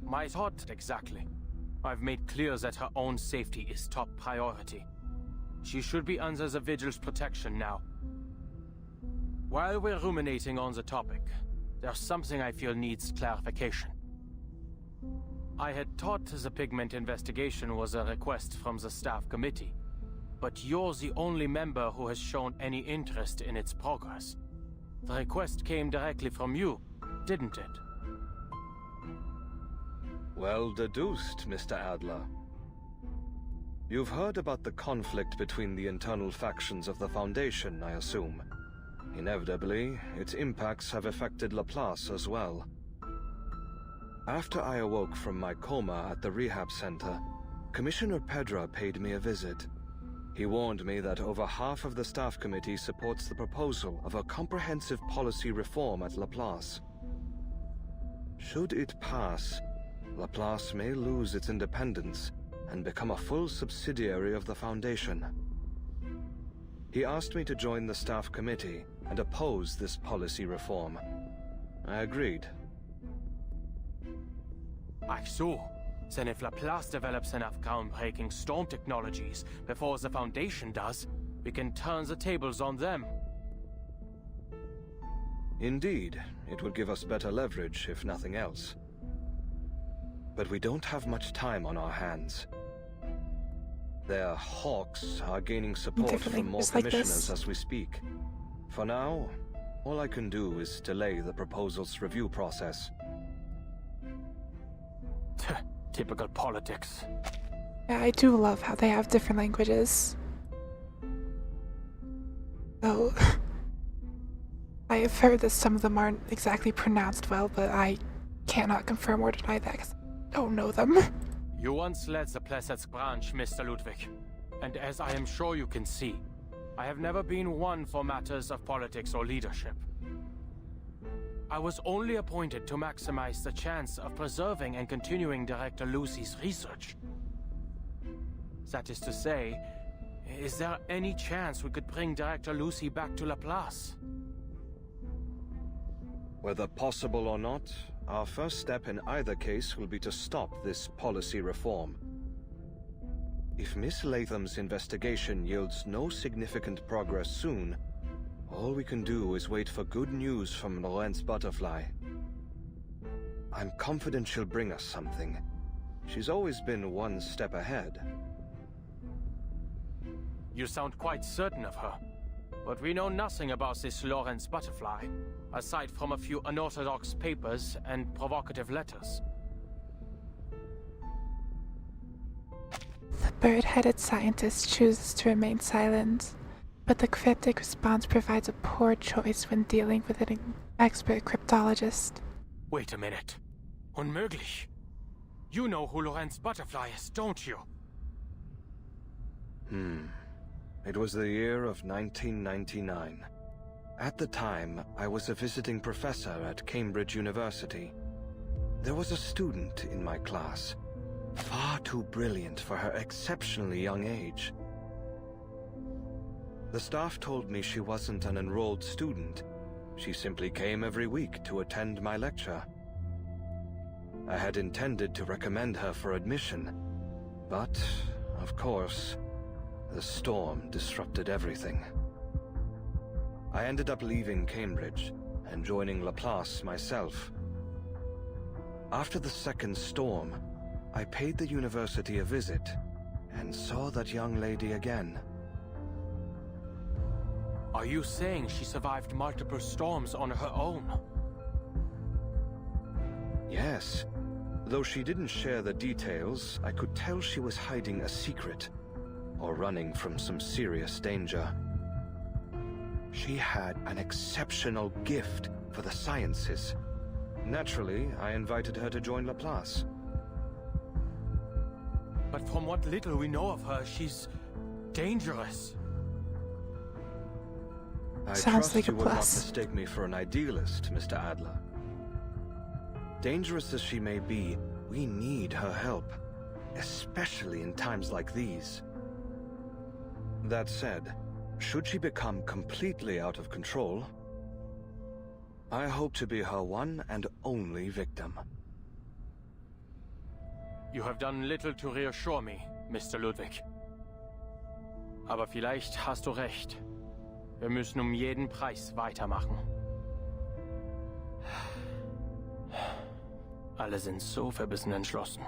S4: My thought exactly. I've made clear that her own safety is top priority. She should be under the Vigil's protection now. While we're ruminating on the topic, there's something I feel needs clarification. I had thought the pigment investigation was a request from the staff committee, but you're the only member who has shown any interest in its progress. The request came directly from you, didn't it?
S19: Well deduced, Mr. Adler. You've heard about the conflict between the internal factions of the Foundation, I assume. Inevitably, its impacts have affected Laplace as well. After I awoke from my coma at the rehab center, Commissioner Pedra paid me a visit. He warned me that over half of the staff committee supports the proposal of a comprehensive policy reform at Laplace. Should it pass, Laplace may lose its independence and become a full subsidiary of the Foundation. He asked me to join the staff committee and oppose this policy reform. I agreed.
S4: Ach so. Then if Laplace develops enough groundbreaking storm technologies before the Foundation does, we can turn the tables on them.
S19: Indeed, it would give us better leverage, if nothing else. But we don't have much time on our hands. Their hawks are gaining support from more commissioners as we speak. For now, all I can do is delay the proposal's review process.
S4: Typical politics.
S1: Yeah, I do love how they have different languages. Though, I have heard that some of them aren't exactly pronounced well, but I cannot confirm or deny that because I don't know them.
S4: You once led the Plesetsk branch, Mr. Ludwig. And as I am sure you can see, I have never been one for matters of politics or leadership. I was only appointed to maximize the chance of preserving and continuing Director Lucy's research. That is to say, is there any chance we could bring Director Lucy back to Laplace?
S19: Whether possible or not, our first step in either case will be to stop this policy reform. If Miss Latham's investigation yields no significant progress soon, all we can do is wait for good news from Lorenz Butterfly. I'm confident she'll bring us something. She's always been one step ahead.
S4: You sound quite certain of her. But we know nothing about this Lorenz Butterfly, aside from a few unorthodox papers and provocative letters.
S1: The bird-headed scientist chooses to remain silent, but the cryptic response provides a poor choice when dealing with an expert cryptologist.
S4: Wait a minute. Unmöglich. You know who Lorenz Butterfly is, don't you?
S19: It was the year of 1999. At the time, I was a visiting professor at Cambridge University. There was a student in my class, far too brilliant for her exceptionally young age. The staff told me she wasn't an enrolled student. She simply came every week to attend my lecture. I had intended to recommend her for admission, but, of course, the storm disrupted everything. I ended up leaving Cambridge and joining Laplace myself. After the second storm, I paid the university a visit and saw that young lady again.
S4: Are you saying she survived multiple storms on her own?
S19: Yes. Though she didn't share the details, I could tell she was hiding a secret, or running from some serious danger. She had an exceptional gift for the sciences. Naturally, I invited her to join Laplace.
S4: But from what little we know of her, she's dangerous.
S19: I
S1: Sounds
S19: trust
S1: like a
S19: you would not
S1: plus.
S19: mistake me for an idealist, Mr. Adler. Dangerous as she may be, we need her help, especially in times like these. That said, should she become completely out of control, I hope to be her one and only victim.
S4: You have done little to reassure me, Mr. Ludwig. Aber vielleicht hast du recht. Wir müssen um jeden Preis weitermachen. Alle sind so verbissen entschlossen.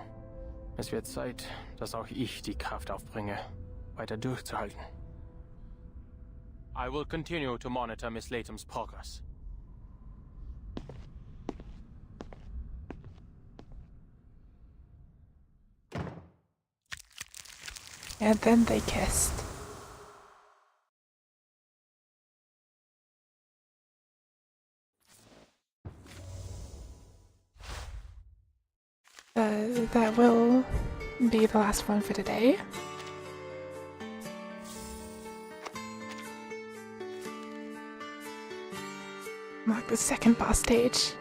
S4: Es wird Zeit, dass auch ich die Kraft aufbringe, weiter durchzuhalten. I will continue to monitor Miss Latham's progress.
S1: And then they kissed. That will be the last one for today. Mark the second boss stage.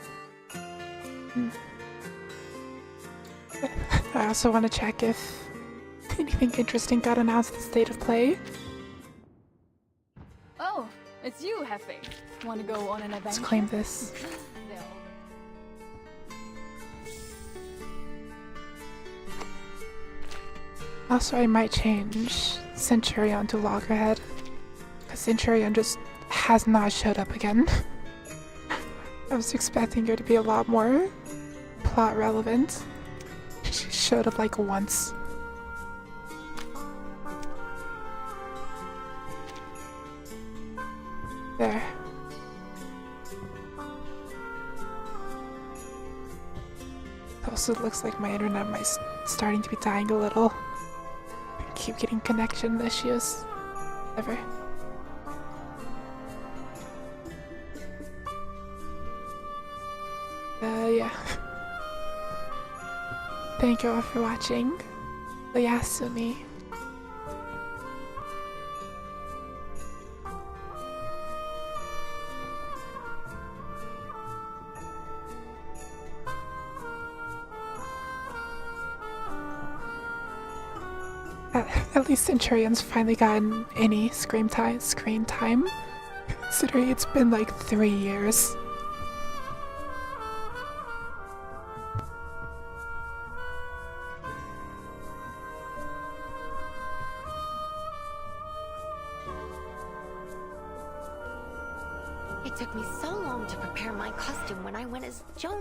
S1: I also want to check if anything interesting got announced at the State of Play.
S8: Oh, it's you, Hefe. Want to go on an adventure?
S1: Let's claim this. Also, I might change Centurion to Loggerhead, because Centurion just has not showed up again. I was expecting her to be a lot more plot relevant. She showed up like once. There. Also, it looks like my internet might starting to be dying a little. I keep getting connection issues. Ever. Yeah. Thank you all for watching. Oyasumi. At least Centurion's finally gotten any screen time, considering it's been like 3 years.
S9: It took me so long to prepare my costume when I went as Joan